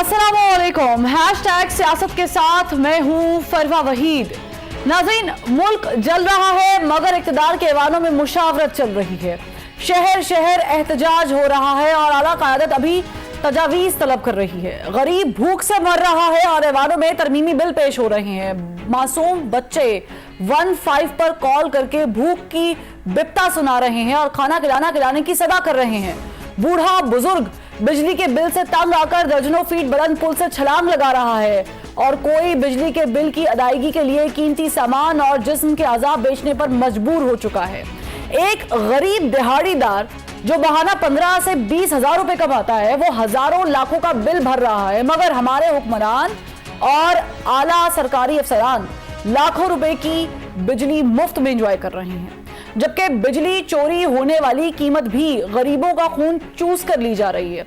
अस्सलामुअलैकुम। हैशटैग सियासत के साथ मैं हूं फरवा वहीद। नाज़रीन, मुल्क जल रहा है मगर इक़्तिदार के ऐवानों में मुशावरत चल रही है। शहर शहर एहतजाज हो रहा है और आला क़यादत अभी तजावीज़ तलब कर रही है। गरीब भूख से मर रहा है और ऐवानों में तरमीमी बिल पेश हो रहे हैं। मासूम बच्चे 15 पर कॉल करके भूख की बिपता सुना रहे हैं और खाना खिलाने की सदा कर रहे हैं। बूढ़ा बुजुर्ग बिजली के बिल से तंग आकर दर्जनों फीट बुलंद पुल से छलांग लगा रहा है और कोई बिजली के बिल की अदायगी के लिए कीमती सामान और जिस्म के अज़ाब बेचने पर मजबूर हो चुका है। एक गरीब दिहाड़ीदार जो बहाना 15 से 20 हजार रुपए कमाता है वो हजारों लाखों का बिल भर रहा है, मगर हमारे हुक्मरान और आला सरकारी अफसरान लाखों रुपए की बिजली मुफ्त में एंजॉय कर रहे हैं, जबकि बिजली चोरी होने वाली कीमत भी गरीबों का खून चूस कर ली जा रही है।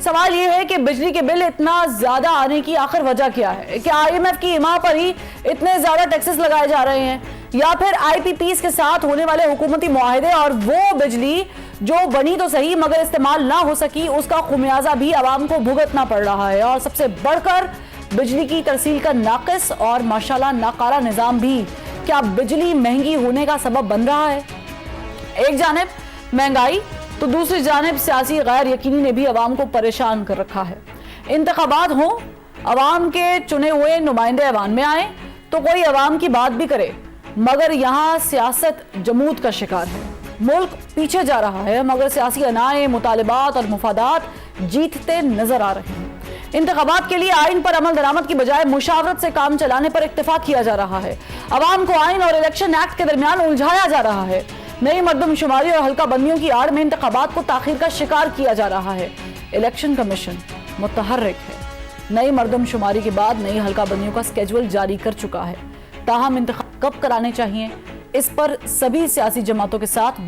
सवाल यह है कि बिजली के बिल इतना ज्यादा आने की आखिर वजह क्या है? क्या IMF की हिमायत पर ही इतने ज्यादा टैक्सेस लगाए जा रहे हैं, या फिर IPPs के साथ होने वाले हुकूमती मुआहदे और वो बिजली जो बनी तो सही मगर इस्तेमाल ना हो सकी उसका खुमियाजा भी आवाम को भुगतना पड़ रहा है? और सबसे बढ़कर बिजली की तरसील का नाकिस और माशाल्लाह नाकारा निजाम भी क्या बिजली महंगी होने का सबब बन रहा है? एक जानिब महंगाई तो दूसरी जानिब सियासी गैर यकीनी ने भी अवाम को परेशान कर रखा है। इंतखाबात हों, अवाम के चुने हुए नुमाइंदे ऐवान में आए तो कोई अवाम की बात भी करे, मगर यहाँ सियासत जमूद का शिकार है। मुल्क पीछे जा रहा है मगर सियासी अनाए, मुतालिबात और मुफादात जीतते नजर आ रहे हैं। इंतखाबात के लिए आइन पर अमल दरामद की बजाय मुशावरत से काम चलाने पर इत्तेफाक किया जा रहा है। अवाम को आइन और इलेक्शन एक्ट के दरमियान उलझाया जा रहा है। नई मर्दमशुमारी और हल्का बंदियों की आड़ में इंतखाबात को ताखीर का शिकार किया जा रहा है। इलेक्शन कमीशन मुतहर्रिक है। नई मर्दमशुमारी के बाद नई हल्का बंदियों का स्केड्यूल जारी कर चुका है। ताहम इंतखाब कब कराने चाहिए, इस पर सभी सियासी जमातों के साथ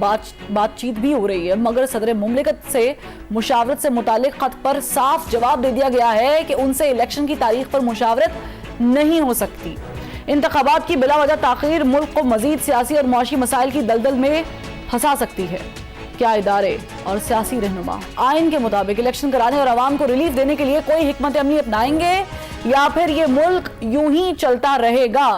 बातचीत भी हो रही है, मगर सदर मुमलिकत से मुशावरत से मुतालिक खत पर साफ जवाब दे दिया गया है कि उनसे इलेक्शन की तारीख पर मुशावरत नहीं हो सकती। इंतखाबात की बिला वजह ताखीर मुल्क को मजीद सियासी और मुआशी मसाइल की दलदल में फंसा सकती है। क्या इदारे और सियासी रहनुमा आइन के मुताबिक इलेक्शन कराने और आवाम को रिलीफ देने के लिए कोई हिकमत अमली अपनाएंगे या फिर ये मुल्क यूं ही चलता रहेगा?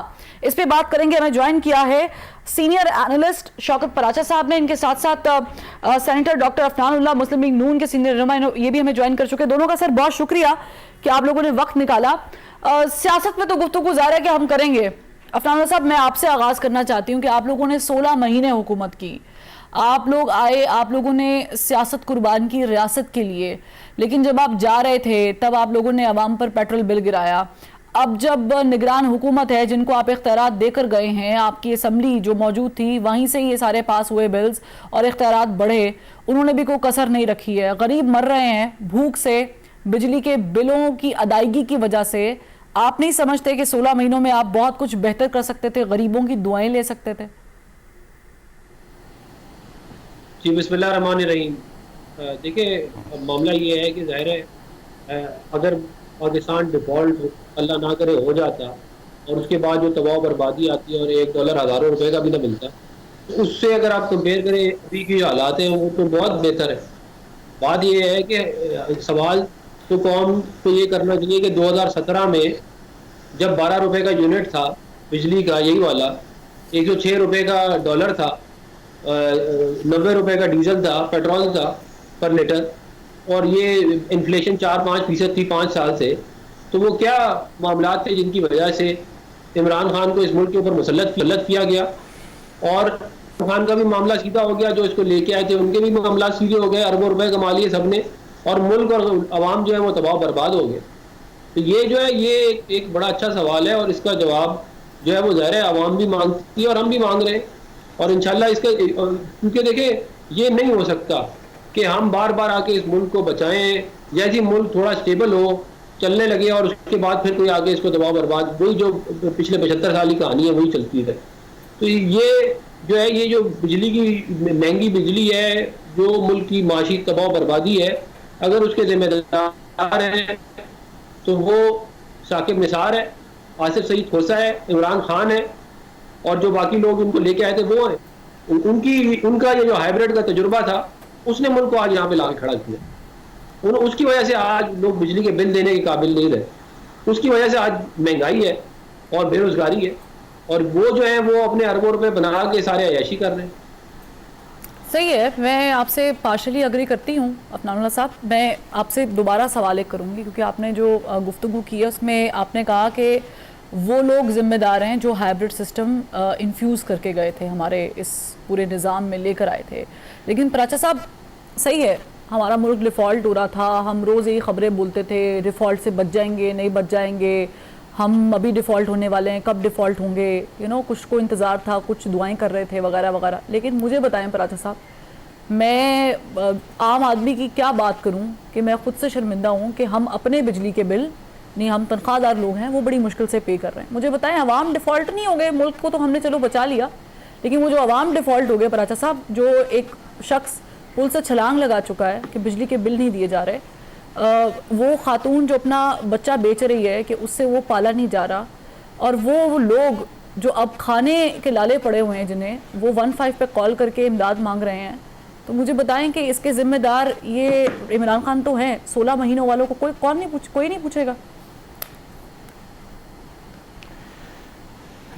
इस पे बात करेंगे। हमें ज्वाइन किया है सीनियर एनालिस्ट शौकत पराचा साहब ने, इनके साथ साथ सेनेटर डॉक्टर अफनानुल्लाह मुस्लिम लीग नून के सीनियर रहनुमा ये भी हमें ज्वाइन कर चुके हैं। दोनों का सर बहुत शुक्रिया कि आप लोगों ने वक्त निकाला। सियासत में तो गुफ्तगू ज़ाहिर है कि हम करेंगे। अफनानुल्लाह साहब, मैं आपसे आगाज़ करना चाहती हूँ कि आप लोगों ने 16 महीने हुकूमत की, आप लोग आए, आप लोगों ने सियासत कुर्बान की रियासत के लिए, लेकिन जब आप जा रहे थे तब आप लोगों ने अवाम पर पेट्रोल बिल गिराया। अब जब निगरान हुकूमत है जिनको आप इख्तियारात देकर गए हैं, आपकी असम्बली जो मौजूद थी वहीं से ये सारे पास हुए बिल्स और इख्तियारात बढ़े, उन्होंने भी कोई कसर नहीं रखी है। गरीब मर रहे हैं भूख से, बिजली के बिलों की अदायगी की वजह से। आप नहीं समझते कि 16 महीनों में आप बहुत कुछ बेहतर कर सकते थे, गरीबों की दुआएं ले सकते थे? जी बिस्मिल्लाह रहमान रहीम। देखिए, मामला ये है कि जाहिर है अगर पाकिस्तान डिफॉल्ट अल्लाह ना करे हो जाता और उसके बाद जो तबाह बर्बादी आती है और $1 हज़ारों रुपए का भी ना मिलता, तो उससे अगर आप कंपेयर करें अभी की हालात हैं वो तो बहुत बेहतर है। बात ये है कि सवाल तो कौम को ये करना चाहिए कि 2017 में जब 12 रुपए का यूनिट था बिजली का, यही वाला 106 रुपए का डॉलर था, 90 रुपए का डीजल था, पेट्रोल था पर लीटर, और ये इन्फ्लेशन 4-5% थी 5 साल से, तो वो क्या मामलात थे जिनकी वजह से इमरान खान को इस मुल्क के ऊपर मुसल्लत किया गया। और खान का भी मामला सीधा हो गया, जो इसको लेके आए थे उनके भी मामला सीधे हो गए, अरबों रुपए कमा लिए सबने और मुल्क और अवाम जो है वो तबाह बर्बाद हो गए। तो ये जो है ये एक बड़ा अच्छा सवाल है और इसका जवाब जो है वो ज़ाहिर है अवाम भी मांगती है और हम भी मांग रहे हैं। और इंशाल्लाह इसका, क्योंकि देखिए ये नहीं हो सकता कि हम बार बार आके इस मुल्क को बचाएं, जैसे मुल्क थोड़ा स्टेबल हो, चलने लगे और उसके बाद फिर कोई आगे इसको दबाव बर्बाद, वही जो पिछले 75 साल की कहानी है वही चलती है। तो ये जो है ये जो बिजली की महंगी बिजली है, जो मुल्क की माशी तबाह बर्बादी है, अगर उसके जिम्मेदार हैं तो वो साकिब निसार है, आसिफ सईद खोसा है, इमरान खान है और जो बाकी लोग उनको लेके आए थे वो हैं। उनका ये जो हाइब्रिड का तजुर्बा था उसने मुल्क को आज यहाँ पे लाके खड़ा किया। उसकी वजह से आज लोग बिजली के बिल देने के काबिल नहीं रहे, उसकी वजह से आज महंगाई है और बेरोजगारी है, और वो जो है वो अपने अरबों रुपए बना के सारे अय्याशी कर रहे हैं। सही है, मैं आपसे पार्शली अग्री करती हूँ अफनानुल्लाह साहब। मैं आपसे दोबारा सवाल एक करूँगी क्योंकि आपने जो गुफ्तगू की है उसमें आपने कहा कि वो लोग जिम्मेदार हैं जो हाइब्रिड सिस्टम इन्फ्यूज़ करके गए थे, हमारे इस पूरे निज़ाम में लेकर आए थे। लेकिन पराचा साहब सही है, हमारा मुल्क डिफ़ॉल्ट हो रहा था, हम रोज़ यही ख़बरें बोलते थे डिफ़ॉल्ट से बच जाएंगे, नहीं बच जाएंगे, हम अभी डिफ़ॉल्ट होने वाले हैं, कब डिफ़ॉल्ट होंगे, कुछ को इंतज़ार था, कुछ दुआएं कर रहे थे वगैरह वगैरह। लेकिन मुझे बताएं पराचा साहब, मैं आम आदमी की क्या बात करूं कि मैं ख़ुद से शर्मिंदा हूं कि हम अपने बिजली के बिल, नहीं हम तनख्वाहदार लोग हैं, वो बड़ी मुश्किल से पे कर रहे हैं। मुझे बताएं, अवाम डिफ़ॉल्ट नहीं हो गए, मुल्क को तो हमने चलो बचा लिया, लेकिन वो जो अवाम डिफ़ॉल्ट हो गए पराचा साहब, जो एक शख्स पुल से छलांग लगा चुका है कि बिजली के बिल नहीं दिए जा रहे, वो खातून जो अपना बच्चा बेच रही है कि उससे वो पाला नहीं जा रहा, और वो लोग जो अब खाने के लाले पड़े हुए हैं जिन्हें वो 15 पे कॉल करके इमदाद मांग रहे हैं। तो मुझे बताएं कि इसके ज़िम्मेदार ये इमरान खान तो हैं, 16 महीनों वालों को कोई नहीं पूछेगा।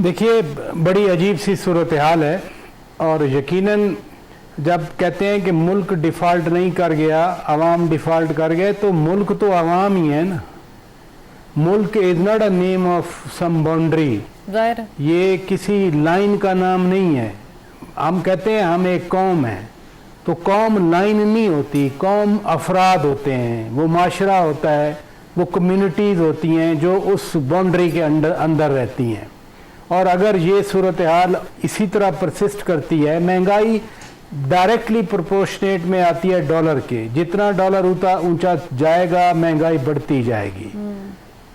देखिए, बड़ी अजीब सी सूरत हाल है, और यकीनन जब कहते हैं कि मुल्क डिफ़ॉल्ट नहीं कर गया, अवाम डिफ़ॉल्ट कर गए, तो मुल्क तो अवाम ही है ना। मुल्क is not a name of some boundary, ये किसी लाइन का नाम नहीं है। हम कहते हैं हम एक कौम है, तो कौम लाइन नहीं होती, कौम अफराद होते हैं, वो माशरा होता है, वो कम्युनिटीज़ होती हैं जो उस बाउंड्री के अंदर रहती हैं। और अगर ये सूरत हाल इसी तरह परसिस्ट करती है, महंगाई डायरेक्टली प्रोपोर्शनेट में आती है डॉलर के, जितना डॉलर ऊंचा जाएगा महंगाई बढ़ती जाएगी।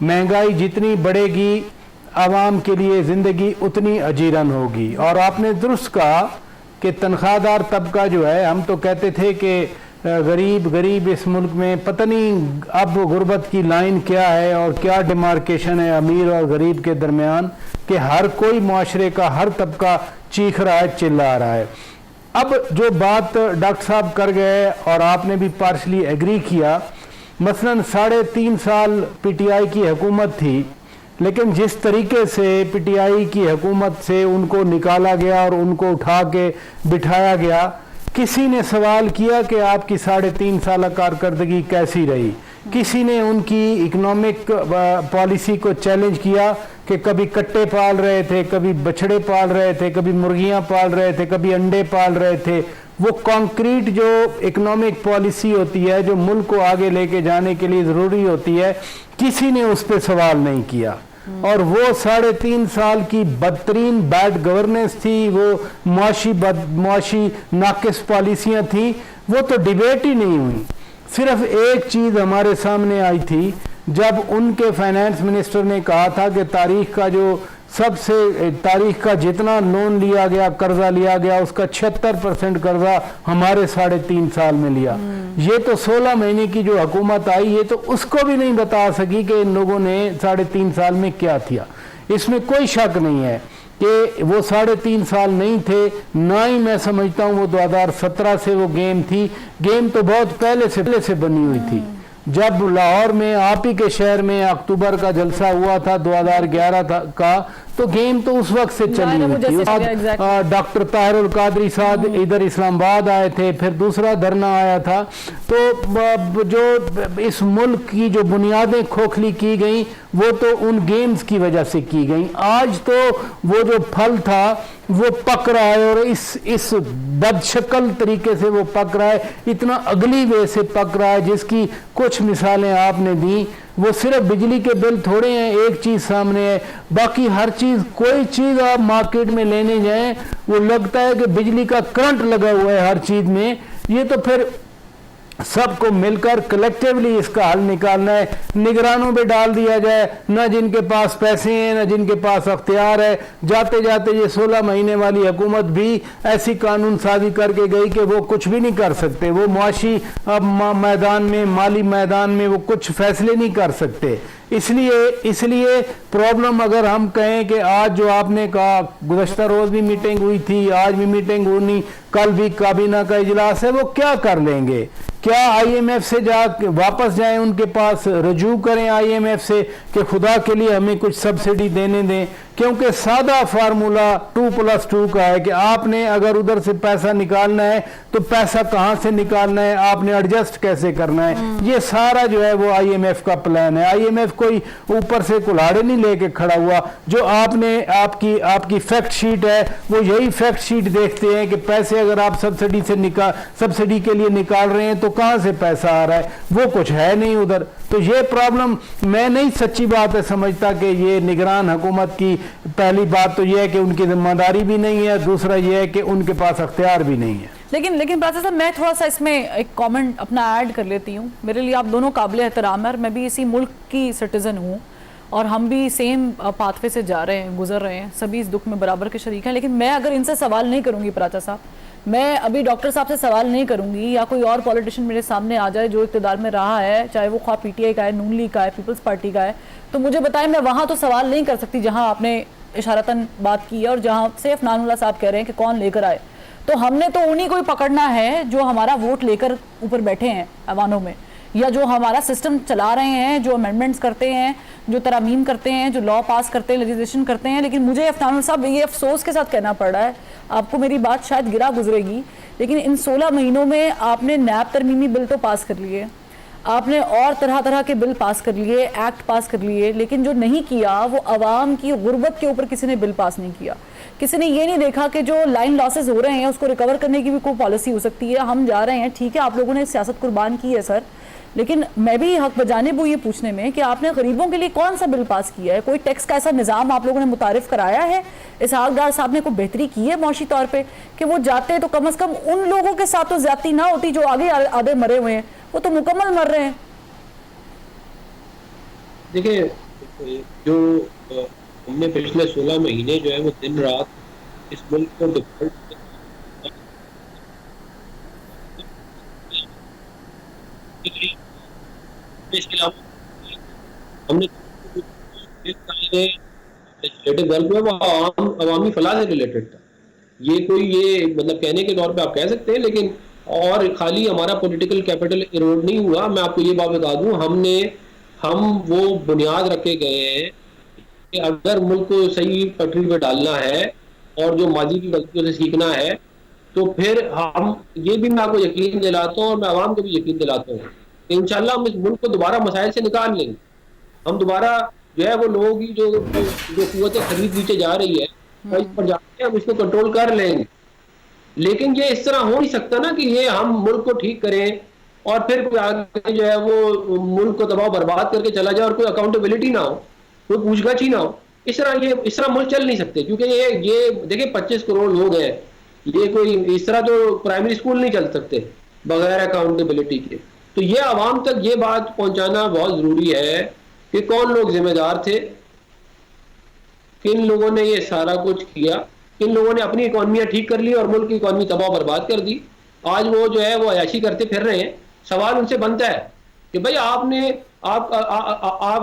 महंगाई जितनी बढ़ेगी आवाम के लिए ज़िंदगी उतनी अजीरन होगी। और आपने दुरुस्त कहा कि तनख्वाहदार तबका जो है, हम तो कहते थे कि गरीब इस मुल्क में पता नहीं अब गुर्बत की लाइन क्या है और क्या डिमार्केशन है अमीर और गरीब के दरमियान, कि हर कोई माशरे का हर तबका चीख रहा है, चिल्ला रहा है। अब जो बात डॉक्टर साहब कर गए और आपने भी पार्शली एग्री किया, मसलन 3.5 साल पीटीआई की हुकूमत थी, लेकिन जिस तरीके से पीटीआई की हुकूमत से उनको निकाला गया और उनको उठा के बिठाया गया, किसी ने सवाल किया कि आपकी 3.5 साल कारकर्दगी कैसी रही? किसी ने उनकी इकोनॉमिक पॉलिसी को चैलेंज किया कि कभी कट्टे पाल रहे थे, कभी बछड़े पाल रहे थे, कभी मुर्गियां पाल रहे थे, कभी अंडे पाल रहे थे। वो कॉन्क्रीट जो इकोनॉमिक पॉलिसी होती है, जो मुल्क को आगे लेके जाने के लिए ज़रूरी होती है, किसी ने उस पर सवाल नहीं किया। और वो 3.5 साल की बदतरीन बैड गवर्नेंस थी, वो मुआशी नाकिस पॉलिसियाँ थी, वो तो डिबेट ही नहीं हुई। सिर्फ एक चीज़ हमारे सामने आई थी जब उनके फाइनेंस मिनिस्टर ने कहा था कि तारीख का जितना लोन लिया गया, कर्जा लिया गया, उसका 76% कर्जा हमारे 3.5 साल में लिया। ये तो 16 महीने की जो हुकूमत आई, ये तो उसको भी नहीं बता सकी कि इन लोगों ने 3.5 साल में क्या किया। इसमें कोई शक नहीं है कि वो 3.5 साल नहीं थे, ना ही मैं समझता हूँ वो 2017 से वो गेम थी। गेम तो बहुत पहले से बनी हुई थी। जब लाहौर में आप ही के शहर में अक्टूबर का जलसा हुआ था 2011 का, तो गेम तो उस वक्त से चली हुई थी। डॉक्टर ताहिरुल कादरी साहब इधर इस्लामाबाद आए थे, फिर दूसरा धरना आया था। तो जो इस मुल्क की जो बुनियादें खोखली की गई, वो तो उन गेम्स की वजह से की गई। आज तो वो जो फल था वो पक रहा है, और इस बदशक्ल तरीके से वो पक रहा है, इतना अगली वे से पक रहा है, जिसकी कुछ मिसालें आपने दी। वो सिर्फ बिजली के बिल थोड़े हैं, एक चीज़ सामने है, बाकी हर चीज़, कोई चीज़ आप मार्केट में लेने जाएं वो लगता है कि बिजली का करंट लगा हुआ है हर चीज़ में। ये तो फिर सबको मिलकर कलेक्टिवली इसका हल निकालना है। निगरानों पे डाल दिया जाए, ना जिनके पास पैसे हैं ना जिनके पास अख्तियार है। जाते जाते ये 16 महीने वाली हुकूमत भी ऐसी कानून साजी करके गई कि वो कुछ भी नहीं कर सकते। वो मुआशी मैदान में, माली मैदान में वो कुछ फैसले नहीं कर सकते। इसलिए प्रॉब्लम, अगर हम कहें कि आज जो आपने कहा, गुज़श्ता रोज़ भी मीटिंग हुई थी, आज भी मीटिंग होनी, कल भी काबीना का इजलास है, वो क्या कर लेंगे? क्या IMF से जा वापस जाएं, उनके पास रजू करें IMF से कि खुदा के लिए हमें कुछ सब्सिडी देने दें? क्योंकि सादा फार्मूला 2+2 का है कि आपने अगर उधर से पैसा निकालना है तो पैसा कहाँ से निकालना है, आपने एडजस्ट कैसे करना है। ये सारा जो है वो IMF का प्लान है। IMF कोई ऊपर से कुल्हाड़े नहीं लेके खड़ा हुआ। जो आपने आपकी फैक्ट शीट है वो यही फैक्ट शीट देखते हैं कि पैसे अगर आप सब्सिडी के लिए निकाल रहे हैं तो कहाँ से पैसा आ रहा है, वो कुछ है नहीं उधर। तो ये प्रॉब्लम मैं नहीं सच्ची बात है समझता कि ये निगरान हुकूमत की पहली बात तो ये है कि उनकी जिम्मेदारी भी नहीं है, दूसरा ये है कि उनके पास अख्तियार भी नहीं है। लेकिन प्राचा साहब, मैं थोड़ा सा इसमें एक कमेंट अपना ऐड कर लेती हूँ। मेरे लिए आप दोनों काबिल एहतराम है और मैं भी इसी मुल्क की सिटीज़न हूँ और हम भी सेम पाथवे से जा रहे हैं, गुजर रहे हैं, सभी इस दुख में बराबर के शरीक हैं। लेकिन मैं अगर इनसे सवाल नहीं करूँगी प्राचा साहब, मैं अभी डॉक्टर साहब से सवाल नहीं करूंगी या कोई और पॉलिटिशियन मेरे सामने आ जाए जो इक़्तिदार में रहा है, चाहे वो ख्वाह PTI का है, नून लीग का है, पीपल्स पार्टी का है, तो मुझे बताएं मैं वहाँ तो सवाल नहीं कर सकती जहाँ आपने इशारतन बात की है और जहाँ सैफ नानुल्लाह साहब कह रहे हैं कि कौन लेकर आए। तो हमने तो उन्हीं को ही पकड़ना है जो हमारा वोट लेकर ऊपर बैठे हैं ऐवानों में, या जो हमारा सिस्टम चला रहे हैं, जो अमेंडमेंट्स करते हैं, जो तरामीम करते हैं, जो लॉ पास करते हैं, लेजिस्लेशन करते हैं। लेकिन मुझे अफनान साहब ये अफसोस के साथ कहना पड़ रहा है, आपको मेरी बात शायद गिरा गुजरेगी, लेकिन इन 16 महीनों में आपने नैब तरमीमी बिल तो पास कर लिए, आपने और तरह तरह के बिल पास कर लिए, एक्ट पास कर लिए, लेकिन जो नहीं किया वो अवाम की गुर्बत के ऊपर किसी ने बिल पास नहीं किया। किसी ने ये नहीं देखा कि जो लाइन लॉसेस हो रहे हैं उसको रिकवर करने की भी कोई पॉलिसी हो सकती है। हम जा रहे हैं, ठीक है, आप लोगों ने सियासत कुर्बान की है सर, लेकिन मैं भी हक बजानिब हूँ ये पूछने में कि आपने गरीबों के लिए कौन सा बिल पास किया है? कोई टैक्स का ऐसा निज़ाम आप लोगों ने मुतारिफ कराया है? इसहाक डार साहब ने कोई बेहतरी की है मौशी तौर पे कि वो जाते तो कम से कम उन लोगों के साथ तो ज्यादती ना होती जो आगे आधे मरे हुए हैं, वो तो मुकम्मल मर रहे हैं। देखिए, जो हमने पिछले 16 महीने जो है वो दिन रात इस मुल्क को डिफॉल्ट इसके अलावा हमने लेजिस्लेटिव वर्क में वो अवामी फलाह से रिलेटेड था। ये कोई ये मतलब कहने के तौर पे आप कह सकते हैं, लेकिन और खाली हमारा पॉलिटिकल कैपिटल इरोड नहीं हुआ। मैं आपको ये बात बता दूं, हम वो बुनियाद रखे गए हैं कि अगर मुल्क को सही पटरी पे डालना है और जो माजी की गलतियों से सीखना है, तो फिर हम ये भी मैं आपको यकीन दिलाता हूँ और मैं आवाम को भी यकीन दिलाता हूँ कि इंशाल्लाह हम इस मुल्क को दोबारा मसाइल से निकाल लेंगे। हम दोबारा जो है वो लोगों की जो कुव्वत खरीद नीचे जा रही है इस पर जाके हम इसको कंट्रोल कर लेंगे। लेकिन ये इस तरह हो नहीं सकता ना कि ये हम मुल्क को ठीक करें और फिर कोई आगे जो है वो मुल्क को तबाह बर्बाद करके चला जाए और कोई अकाउंटेबिलिटी ना हो, कोई पूछगछ ही ना हो। इस तरह मुल्क चल नहीं सकते, क्योंकि ये देखिए 25 करोड़ लोग हैं, ये कोई इस तरह तो प्राइमरी स्कूल नहीं चल सकते बगैर अकाउंटेबिलिटी के। तो ये आवाम तक ये बात पहुंचाना बहुत जरूरी है कि कौन लोग जिम्मेदार थे, किन लोगों ने ये सारा कुछ किया, किन लोगों ने अपनी इकॉनमियां ठीक कर ली और मुल्क की इकॉनमी तबाह बर्बाद कर दी। आज वो जो है वो अयाशी करते फिर रहे हैं। सवाल उनसे बनता है कि भाई आप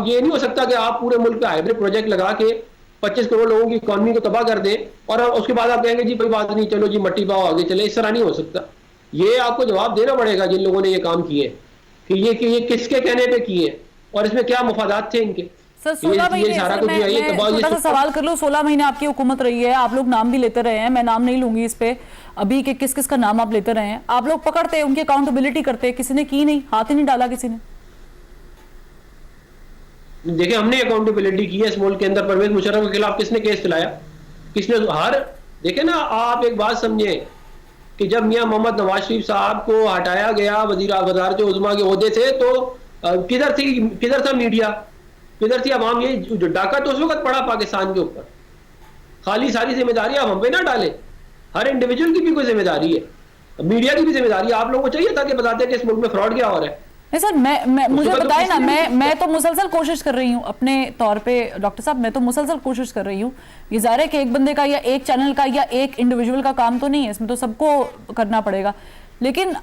ये नहीं हो सकता कि आप पूरे मुल्क का हाइब्रिड प्रोजेक्ट लगा के 25 करोड़ लोगों की इकॉनमी को तबाह कर दें और उसके बाद आप कहेंगे जी कोई बात नहीं, चलो जी मट्टी पाओ आगे चले। इस तरह नहीं हो सकता। ये आपको जवाब देना पड़ेगा जिन लोगों ने ये काम किए कि ये किसके कहने पे किए और इसमें क्या मुफादात थे इनके। सर 16 महीने छोटा सा सवाल कर लो, 16 महीने आपकी हुकूमत रही है, आप लोग नाम भी लेते रहे हैं, मैं नाम नहीं लूंगी इस पे अभी कि किस किस का नाम आप लेते रहे हैं। आप लोग पकड़ते, उनकी अकाउंटेबिलिटी करते, किसी ने की नहीं, हाथ ही नहीं डाला किसी ने। देखिए हमने अकाउंटेबिलिटी की है इस मुल्क के अंदर। परवेज मुशर्रफ के खिलाफ किसने केस चलाया, किसने देखे ना। आप एक बात समझे कि जब मियां मोहम्मद नवाज शरीफ साहब को हटाया गया वज़ारत उज़्मा के ओहदे से तो किधर था मीडिया, किधर थी आवाम। ये जो डाका तो उस वक्त पड़ा पाकिस्तान के ऊपर। खाली सारी जिम्मेदारी आप हम पे ना डालें, हर इंडिविजुअल की भी कोई जिम्मेदारी है, मीडिया की भी जिम्मेदारी है। आप लोगों को चाहिए था कि बताते कि इस मुल्क में फ्रॉड क्या हो रहा है। नहीं सर, मैं मुझे बताए ना, मैं तो मुसलसल कोशिश कर रही हूँ अपने तौर पे डॉक्टर साहब, मैं तो मुसलसल कोशिश कर रही हूँ। ये ज़ाहिर है कि एक बंदे का या एक चैनल का या एक इंडिविजुअल का काम तो नहीं है, इसमें तो सबको करना पड़ेगा। लेकिन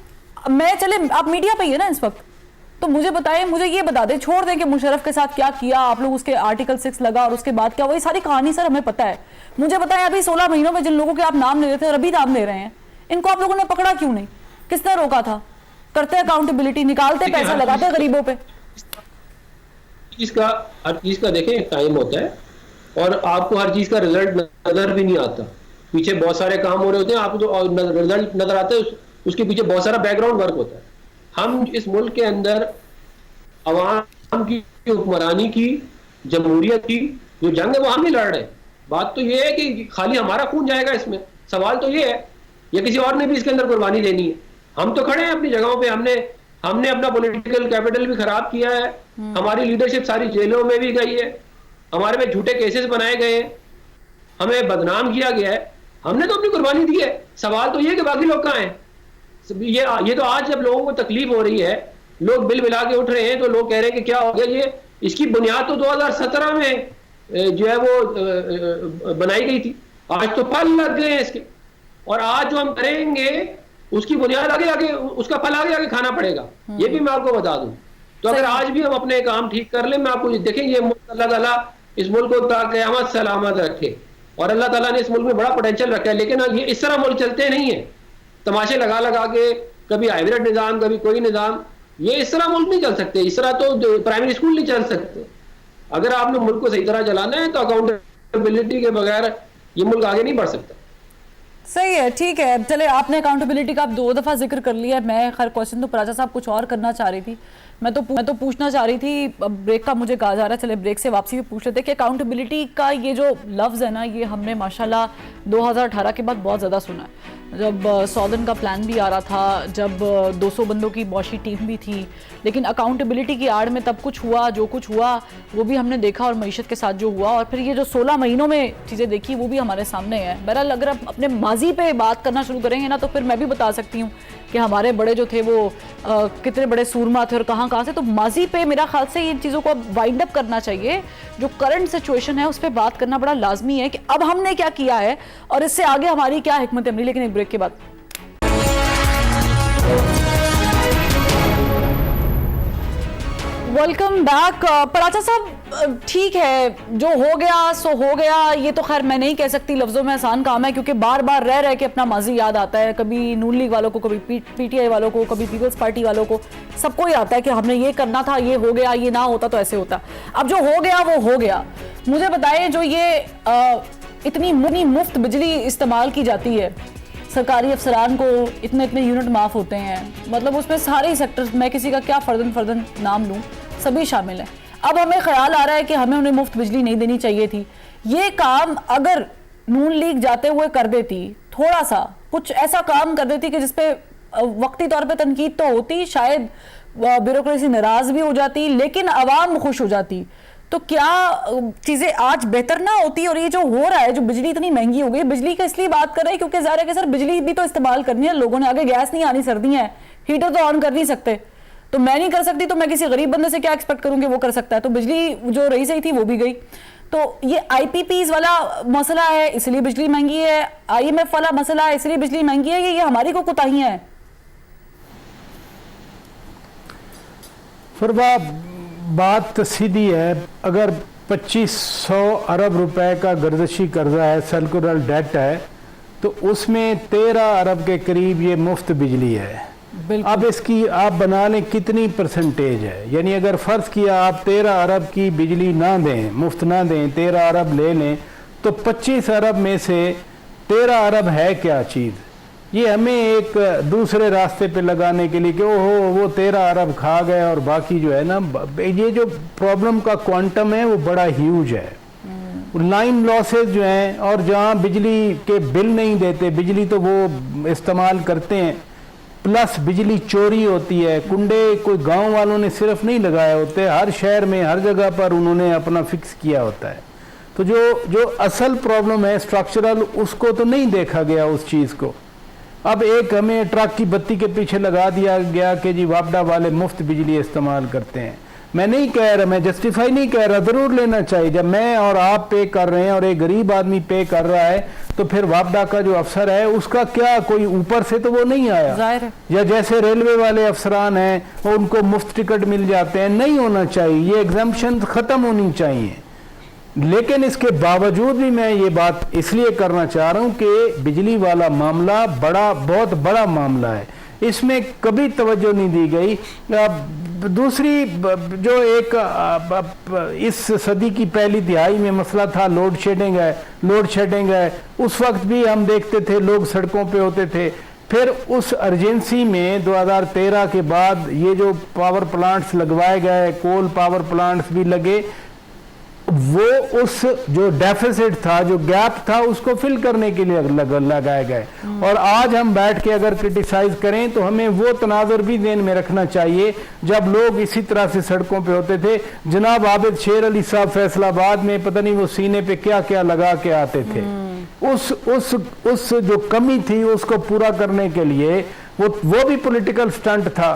मैं चले आप मीडिया पे ही है ना इस वक्त, तो मुझे बताएं, मुझे ये बता दें, छोड़ दें कि मुशर्रफ के साथ क्या किया आप लोग, उसके आर्टिकल 6 लगा और उसके बाद क्या, वही सारी कहानी सर हमें पता है। मुझे बताएं अभी 16 महीनों में जिन लोगों के आप नाम ले रहे थे और अभी नाम ले रहे हैं, इनको आप लोगों ने पकड़ा क्यों नहीं, किसने रोका था? करते अकाउंटेबिलिटी, निकालते देखिए, पैसा, हर लगाते चीज़- गरीबों पे। हर चीज का देखें एक टाइम होता है, और आपको हर चीज का रिजल्ट नजर भी नहीं आता। पीछे बहुत सारे काम हो रहे होते हैं, आपको तो रिजल्ट नजर आता है, उसके पीछे बहुत सारा बैकग्राउंड वर्क होता है। हम इस मुल्क के अंदर अवाम की हुक्मरानी की, जमहूरियत की जो जंग है वो हम ही लड़ रहे हैं। बात तो ये है कि खाली हमारा खून जाएगा इसमें, सवाल तो ये है, या किसी और ने भी इसके अंदर कुर्बानी देनी है। हम तो खड़े हैं अपनी जगहों पे, हमने अपना पॉलिटिकल कैपिटल भी खराब किया है, हमारी लीडरशिप सारी जेलों में भी गई है, हमारे पे झूठे केसेस बनाए गए हैं, हमें बदनाम किया गया है, हमने तो अपनी कुर्बानी दी है। सवाल तो ये है कि बाकी लोग कहाँ हैं। ये तो आज जब लोगों को तकलीफ हो रही है, लोग बिल मिला के उठ रहे हैं, तो लोग कह रहे हैं कि क्या हो गया। ये इसकी बुनियाद तो 2017 में जो है वो बनाई गई थी, आज तो फल लग गए हैं इसके, और आज जो हम करेंगे उसकी बुनियाद आगे आगे, उसका फल आगे आगे खाना पड़ेगा। ये भी मैं आपको बता दूं। तो अगर आज भी हम अपने काम ठीक कर लें, मैं आपको देखें, ये मुल्क अल्लाह ताला इस मुल्क को क़यामत सलामत रखे, और अल्लाह ताला ने इस मुल्क में बड़ा पोटेंशियल रखा है। लेकिन ये इस तरह मुल्क चलते नहीं है, तमाशे लगा लगा के, कभी हाइब्रिड निज़ाम, कभी कोई निज़ाम। ये इस तरह मुल्क नहीं चल सकते, इस तरह तो प्राइमरी स्कूल नहीं चल सकते। अगर आपने मुल्क को सही तरह चलाना है तो अकाउंटेबिलिटी के बगैर ये मुल्क आगे नहीं बढ़ सकता। सही है, ठीक है। चले, आपने अकाउंटेबिलिटी का आप 2 दफ़ा जिक्र कर लिया है। मैं खैर क्वेश्चन तो पराचा साहब कुछ और करना चाह रही थी। मैं तो पूछना चाह रही थी, ब्रेक का मुझे कहा जा रहा है, चले ब्रेक से वापसी भी पूछ लेते कि अकाउंटेबिलिटी का ये जो लफ्ज़ है ना, ये हमने माशाल्लाह 2018 के बाद बहुत ज़्यादा सुना है। जब 100 दिन का प्लान भी आ रहा था, जब 200 बंदों की बॉशी टीम भी थी, लेकिन अकाउंटेबिलिटी की आड़ में तब कुछ हुआ, जो कुछ हुआ वो भी हमने देखा, और मईशत के साथ जो हुआ, और फिर ये जो 16 महीनों में चीज़ें देखी वो भी हमारे सामने है। बहरहाल अगर आप अपने माजी पे बात करना शुरू करेंगे ना, तो फिर मैं भी बता सकती हूँ कि हमारे बड़े जो थे वो कितने बड़े सूरमा थे और कहाँ से। तो माजी पे मेरा ख्याल से इन चीज़ों को वाइंड अप करना चाहिए। जो करंट सिचुएशन है उस पर बात करना बड़ा लाजमी है कि अब हमने क्या किया है और इससे आगे हमारी क्या हिकमत अमली। लेकिन एक ब्रेक के बाद वेलकम बैक। पराचा साहब, ठीक है, जो हो गया सो हो गया। ये तो खैर मैं नहीं कह सकती, लफ्ज़ों में आसान काम है, क्योंकि बार बार रह के अपना माजी याद आता है। कभी नून लीग वालों को, कभी पीटीआई वालों को, कभी पीपल्स पार्टी वालों को, सबको ही आता है कि हमने ये करना था, ये हो गया, ये ना होता तो ऐसे होता। अब जो हो गया वो हो गया। मुझे बताएं, जो ये इतनी मुफ्त बिजली इस्तेमाल की जाती है, सरकारी अफसरान को इतने यूनिट माफ़ होते हैं, मतलब उसमें सारे ही सेक्टर्स, मैं किसी का क्या फर्दन नाम लूँ, सभी शामिल हैं। अब हमें ख्याल आ रहा है कि हमें उन्हें मुफ्त बिजली नहीं देनी चाहिए थी। ये काम अगर नून लीग जाते हुए कर देती, थोड़ा सा कुछ ऐसा काम कर देती कि जिसपे वक्ती तौर पे तनकीद तो होती, शायद ब्यूरोक्रेसी नाराज भी हो जाती, लेकिन आवाम खुश हो जाती, तो क्या चीज़ें आज बेहतर ना होती। और ये जो हो रहा है, जो बिजली इतनी महंगी हो गई, बिजली का इसलिए बात कर रहे हैं क्योंकि ज़ाहिर है कि सर बिजली भी तो इस्तेमाल करनी है लोगों ने। आगे गैस नहीं आनी, सर्दी है, हीटर तो ऑन कर नहीं सकते, तो मैं नहीं कर सकती, तो मैं किसी गरीब बंदे से क्या एक्सपेक्ट करूँगी वो कर सकता है। तो बिजली जो रही सही थी वो भी गई। तो ये IPPs वाला मसला है इसलिए बिजली महंगी है, IMF वाला मसला है इसलिए बिजली महंगी है, ये हमारी को कोताहियाँ हैं। फरवा बात सीधी है। अगर 2500 अरब रुपए का गर्दशी कर्जा है, सर्कुलर डेट है, तो उसमें 13 अरब के करीब ये मुफ्त बिजली है। अब इसकी आप बना लें कितनी परसेंटेज है, यानी अगर फ़र्ज़ किया आप 13 अरब की बिजली ना दें, मुफ्त ना दें, 13 अरब ले लें, तो 25 अरब में से 13 अरब है क्या चीज़। ये हमें एक दूसरे रास्ते पे लगाने के लिए कि ओहो वो 13 अरब खा गए और बाकी जो है ना, ये जो प्रॉब्लम का क्वांटम है वो बड़ा ह्यूज है। लाइन लॉसेज जो हैं, और जहाँ बिजली के बिल नहीं देते, बिजली तो वो इस्तेमाल करते हैं, प्लस बिजली चोरी होती है। कुंडे कोई गांव वालों ने सिर्फ नहीं लगाए होते, हर शहर में हर जगह पर उन्होंने अपना फिक्स किया होता है। तो जो असल प्रॉब्लम है स्ट्रक्चरल, उसको तो नहीं देखा गया उस चीज़ को। अब एक हमें ट्रक की बत्ती के पीछे लगा दिया गया कि जी वापडा वाले मुफ्त बिजली इस्तेमाल करते हैं। मैं नहीं कह रहा, मैं जस्टिफाई नहीं कह रहा, ज़रूर लेना चाहिए। जब मैं और आप पे कर रहे हैं और एक गरीब आदमी पे कर रहा है, तो फिर वापडा का जो अफसर है उसका क्या, कोई ऊपर से तो वो नहीं आया, या जैसे रेलवे वाले अफसरान हैं उनको मुफ्त टिकट मिल जाते हैं, नहीं होना चाहिए। ये एग्जाम्पशन ख़त्म होनी चाहिए। लेकिन इसके बावजूद भी मैं ये बात इसलिए करना चाह रहा हूँ कि बिजली वाला मामला बहुत बड़ा मामला है। इसमें कभी तवज्जो नहीं दी गई। दूसरी जो एक इस सदी की पहली तिहाई में मसला था लोड शेडिंग है, उस वक्त भी हम देखते थे लोग सड़कों पे होते थे। फिर उस अर्जेंसी में 2013 के बाद ये जो पावर प्लांट्स लगवाए गए, कोल पावर प्लांट्स भी लगे, वो उस जो डेफिसिट था, जो गैप था, उसको फिल करने के लिए लगाए गए। और आज हम बैठ के अगर क्रिटिसाइज करें तो हमें वो तनाजुर भी ध्यान में रखना चाहिए जब लोग इसी तरह से सड़कों पे होते थे। जनाब आबिद शेर अली साहब फैसलाबाद में पता नहीं वो सीने पे क्या क्या लगा के आते थे। उस जो कमी थी उसको पूरा करने के लिए वो भी पॉलिटिकल स्टंट था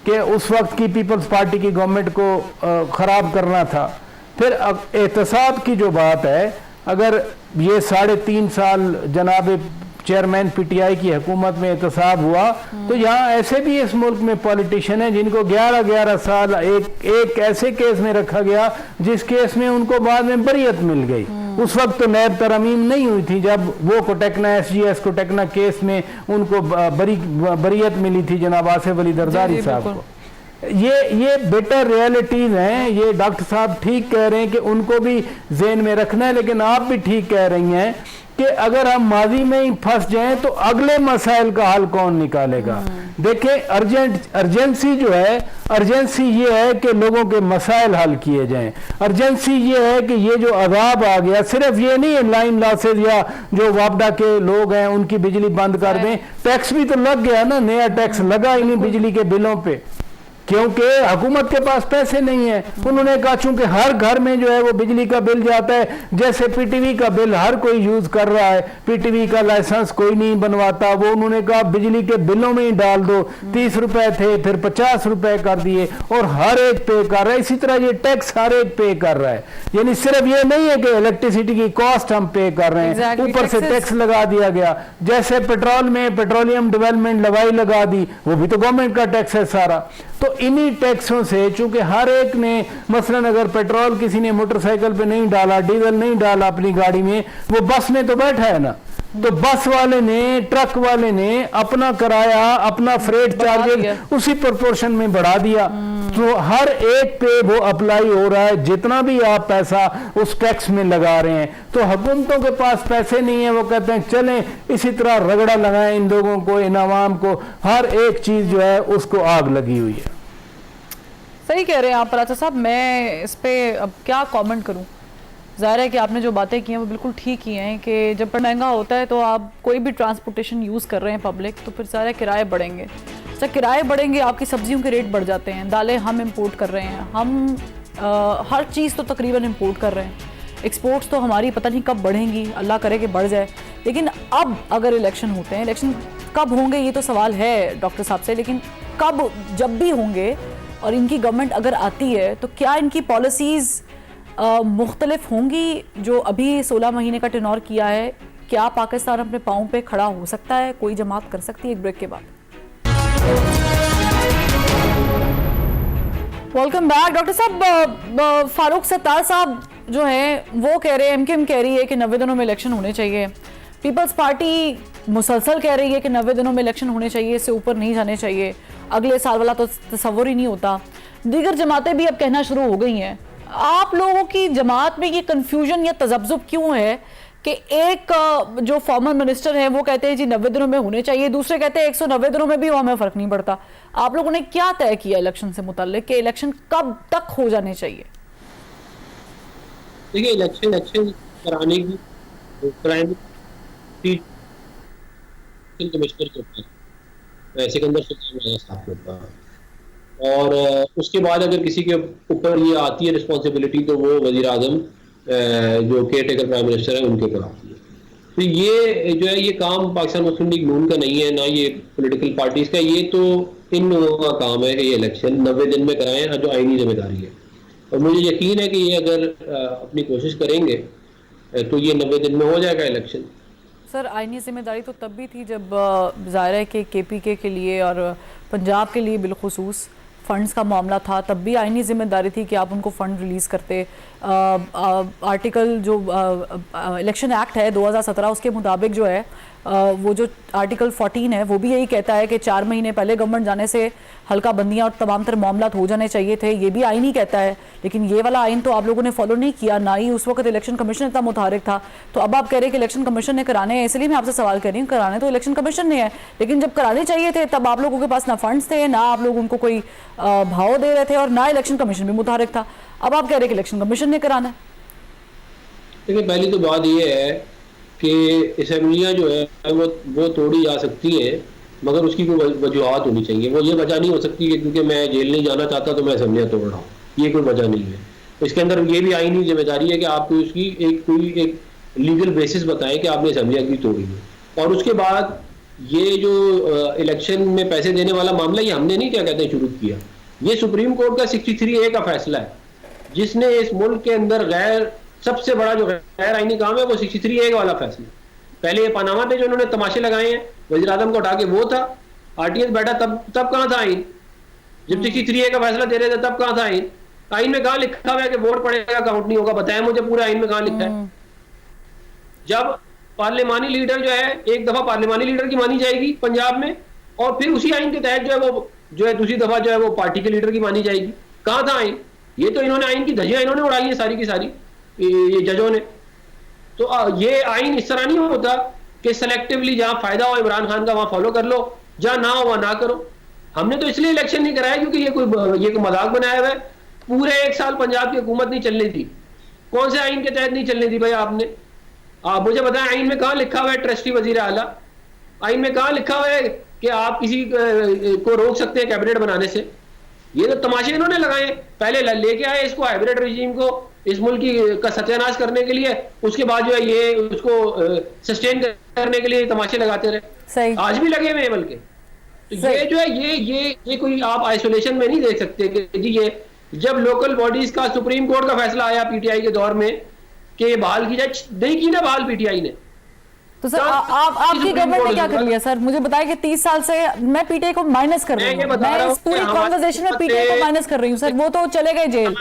कि उस वक्त की पीपल्स पार्टी की गवर्नमेंट को खराब करना था। फिर एहतसाब की जो बात है, अगर ये 3.5 साल जनाब चेयरमैन पीटीआई की हुकूमत में एहतसाब हुआ, तो यहाँ ऐसे भी इस मुल्क में पॉलिटिशियन हैं जिनको 11 साल एक ऐसे केस में रखा गया जिस केस में उनको बाद में बरियत मिल गई। उस वक्त तो नैब तरमीम नहीं हुई थी जब वो कोटेकना SGS कोटेकना केस में उनको बरियत मिली थी जनाब आसिफ अली दरदारी साहब को। ये बेटर रियलिटीज हैं। ये डॉक्टर साहब ठीक कह रहे हैं कि उनको भी ज़हन में रखना है, लेकिन आप भी ठीक कह रही हैं कि अगर हम माजी में ही फंस जाएं तो अगले मसाइल का हल कौन निकालेगा। देखिए अर्जेंसी जो है, अर्जेंसी ये है कि लोगों के मसाइल हल किए जाएं। अर्जेंसी ये है कि ये जो अजाब आ गया, सिर्फ ये नहीं है लाइन लॉसेज या जो वापडा के लोग हैं उनकी बिजली बंद कर दें, टैक्स भी तो लग गया ना, नया टैक्स लगा ही नहीं बिजली के बिलों पे, क्योंकि हुकूमत के पास पैसे नहीं है। उन्होंने कहा चूंकि हर घर में जो है वो बिजली का बिल जाता है, जैसे पीटीवी का बिल हर कोई यूज कर रहा है, पीटीवी का लाइसेंस कोई नहीं बनवाता, वो उन्होंने कहा बिजली के बिलों में ही डाल दो। 30 रुपए थे, फिर 50 रुपए कर दिए और हर एक पे कर रहा है। इसी तरह ये टैक्स हर एक पे कर रहा है। यानी सिर्फ ये नहीं है कि इलेक्ट्रिसिटी की कॉस्ट हम पे कर रहे हैं, ऊपर से टैक्स लगा दिया गया। जैसे पेट्रोल में पेट्रोलियम डेवलपमेंट लवाई लगा दी, वो भी तो गवर्नमेंट का टैक्स है सारा। तो इन्हीं टैक्सों से चूंकि हर एक ने, मसलन अगर पेट्रोल किसी ने मोटरसाइकिल पे नहीं डाला, डीजल नहीं डाला अपनी गाड़ी में, वो बस में तो बैठा है ना, तो बस वाले ने, ट्रक वाले ने अपना किराया, अपना फ्रेट चार्जेस उसी प्रोपोर्शन में बढ़ा दिया। तो हर एक पे वो अप्लाई हो रहा है, जितना भी आप पैसा उस टैक्स में लगा रहे हैं। तो हुकूमतों के पास पैसे नहीं है, वो कहते हैं चलें इसी तरह रगड़ा लगाएं इन लोगों को, इन आवाम को। हर एक चीज जो है उसको आग लगी हुई है। सही कह रहे हैं आप पराचा साहब। मैं इस पे अब क्या कमेंट करूं। ज़ाहिर है कि आपने जो बातें की हैं वो बिल्कुल ठीक ही हैं कि जब महंगा होता है तो आप कोई भी ट्रांसपोर्टेशन यूज़ कर रहे हैं पब्लिक, तो फिर सारे किराए बढ़ेंगे। जब किराए बढ़ेंगे आपकी सब्जियों के रेट बढ़ जाते हैं, दालें हम इंपोर्ट कर रहे हैं, हम हर चीज़ तो तकरीबन इंपोर्ट कर रहे हैं। एक्सपोर्ट्स तो हमारी पता नहीं कब बढ़ेंगी, अल्लाह करे कि बढ़ जाए। लेकिन अब अगर इलेक्शन होते हैं, इलेक्शन कब होंगे ये तो सवाल है डॉक्टर साहब से, लेकिन कब जब भी होंगे और इनकी गवर्नमेंट अगर आती है तो क्या इनकी पॉलिसीज़ मुख्तलिफ होंगी जो अभी 16 महीने का टेनोर किया है? क्या पाकिस्तान अपने पाँव पे खड़ा हो सकता है? कोई जमात कर सकती है? एक ब्रेक के बाद वेलकम बैक। डॉक्टर साहब, फारूक सत्तार साहब जो हैं वो कह रहे हैं, एमकेएम कह रही है कि 90 दिनों में इलेक्शन होने चाहिए। पीपल्स पार्टी मुसलसल कह रही है कि 90 दिनों में इलेक्शन होने चाहिए, इससे ऊपर नहीं जाने चाहिए, अगले साल वाला तो तस्वुर ही नहीं होता। दीगर जमातें भी अब कहना शुरू हो गई हैं। आप लोगों की जमात में ये कन्फ्यूजन या तजब्जुब क्यों है कि एक जो फॉर्मर मिनिस्टर है वो कहते हैं जी 90 दिनों में होने चाहिए, दूसरे कहते हैं 190 दिनों में भी हमें फर्क नहीं पड़ता। आप लोगों ने क्या तय किया इलेक्शन से मुताल्लिक कि इलेक्शन कब तक हो जाने चाहिए? देखिए, इलेक्शन कराने की कमिश्नर के ऊपर, सिकंदर सुल्तान साहब के ऊपर, और उसके बाद अगर किसी के ऊपर ये आती है रिस्पॉन्सिबिलिटी तो वो वजीर आजम जो केयर टेकर प्राइम मिनिस्टर है उनके ऊपर आती है। तो ये जो है ये काम पाकिस्तान मुस्लिम लीग नून का नहीं है, ना ये पॉलिटिकल पार्टीज का, ये तो इन लोगों का काम है कि ये इलेक्शन 90 दिन में कराएं, जो आईनी जिम्मेदारी है। और मुझे यकीन है कि ये अगर अपनी कोशिश करेंगे तो ये 90 दिन में हो जाएगा इलेक्शन। सर, आईनी जिम्मेदारी तो तब भी थी जब ज़ाहिर है कि KPK के लिए और पंजाब के लिए बिलखुसूस फंड्स का मामला था, तब भी आईनी जिम्मेदारी थी कि आप उनको फ़ंड रिलीज़ करते। आर्टिकल जो इलेक्शन एक्ट है 2017 उसके मुताबिक जो है वो जो आर्टिकल 14 है वो भी यही कहता है कि 4 महीने पहले गवर्नमेंट जाने से हल्का बंदियां और तमाम तरह मामला हो जाने चाहिए थे, ये भी आइन ही कहता है। लेकिन ये वाला आइन तो आप लोगों ने फॉलो नहीं किया, ना ही उस वक्त इलेक्शन कमीशन इतना मुतहरिक था। तो अब आप कह रहे हैं कि इलेक्शन कमीशन ने कराने हैं, इसलिए मैं आपसे सवाल कर रही हूँ, कराने तो इलेक्शन कमीशन ने है, लेकिन जब कराने चाहिए थे तब आप लोगों के पास ना फंड्स थे, ना आप लोग उनको कोई भाव दे रहे थे, और ना इलेक्शन कमीशन भी मुतहरिक था। अब आप कह रहे हैं कि इलेक्शन कमीशन ने कराना है। देखिए, पहली तो बात ये है कि असेंबलियाँ जो है वो तोड़ी जा सकती है, मगर उसकी कोई वजूहत होनी चाहिए। वो ये वजह नहीं हो सकती कि क्योंकि मैं जेल नहीं जाना चाहता तो मैं असेंबलियाँ तोड़ रहा हूँ, ये कोई वजह नहीं है। तो इसके अंदर ये भी आईनी जिम्मेदारी है कि आपको उसकी एक लीगल बेसिस बताएं कि आपने असेंबलियाँ क्यों तोड़ी है। और उसके बाद ये जो इलेक्शन में पैसे देने वाला मामला, ये हमने नहीं क्या कहते हैं शुरू किया, ये सुप्रीम कोर्ट का 63A का फैसला है, जिसने इस मुल्क के अंदर सबसे बड़ा जो गैर आईनी काम है वो 63A वाला फैसला। पहले ये पनामा पे जो उन्होंने तमाशे लगाए हैं वज़ीर आज़म को हटा के, वो था। RTS बैठा तब कहाँ था आइन? जब 63A का फैसला दे रहे थे तब कहाँ था आइन? आइन में कहाँ लिखा हुआ है कि वोट पड़ेगा काउंट नहीं होगा? बताया मुझे पूरे आइन में कहाँ लिखा है? जब पार्लिमानी लीडर जो है, एक दफा पार्लिमानी लीडर की मानी जाएगी पंजाब में, और फिर उसी आइन के तहत जो है दूसरी दफा जो है वो पार्टी के लीडर की मानी जाएगी। कहाँ था आइन? ये तो इन्होंने आइन की धज्जियां इन्होंने उड़ाई है सारी की सारी, ये जजों ने। तो ये आइन इस तरह नहीं होता कि सेलेक्टिवली जहां फायदा हो इमरान खान का वहां फॉलो कर लो, जहां ना हो वहां ना करो। हमने तो इसलिए इलेक्शन नहीं कराया क्योंकि ये कोई मजाक बनाया हुआ है। पूरे 1 साल पंजाब की हुकूमत नहीं चलनी थी। कौन से आइन के तहत नहीं चलनी थी भाई? आपने आप मुझे बताएं, आइन में कहाँ लिखा हुआ है ट्रस्टी वजीर आला? आइन में कहाँ लिखा हुआ है कि आप किसी को रोक सकते हैं कैबिनेट बनाने से? ये तो तमाशे इन्होंने लगाए। पहले लेके आए इसको हाइब्रिड रजीम को इस मुल्क का सत्यानाश करने के लिए, उसके बाद जो है ये उसको सस्टेन करने के लिए तमाशे लगाते रहे। आज भी लगे हुए हैं बल्कि। तो ये जो है ये कोई आप आइसोलेशन में नहीं देख सकते कि जी ये जब लोकल बॉडीज का सुप्रीम कोर्ट का फैसला आया पीटीआई के दौर में कि बहाल की जाए, नहीं की ना बहाल पीटीआई ने। तो सर आपकी गवर्नमेंट ने क्या कर लिया सर? मुझे बताया कि 30 साल से मैं पीटीआई को माइनस कर रही हूँ, मैं इस पूरी कॉन्वर्सेशन में पीटीआई को माइनस कर रही हूँ सर। वो तो चले गए जेल,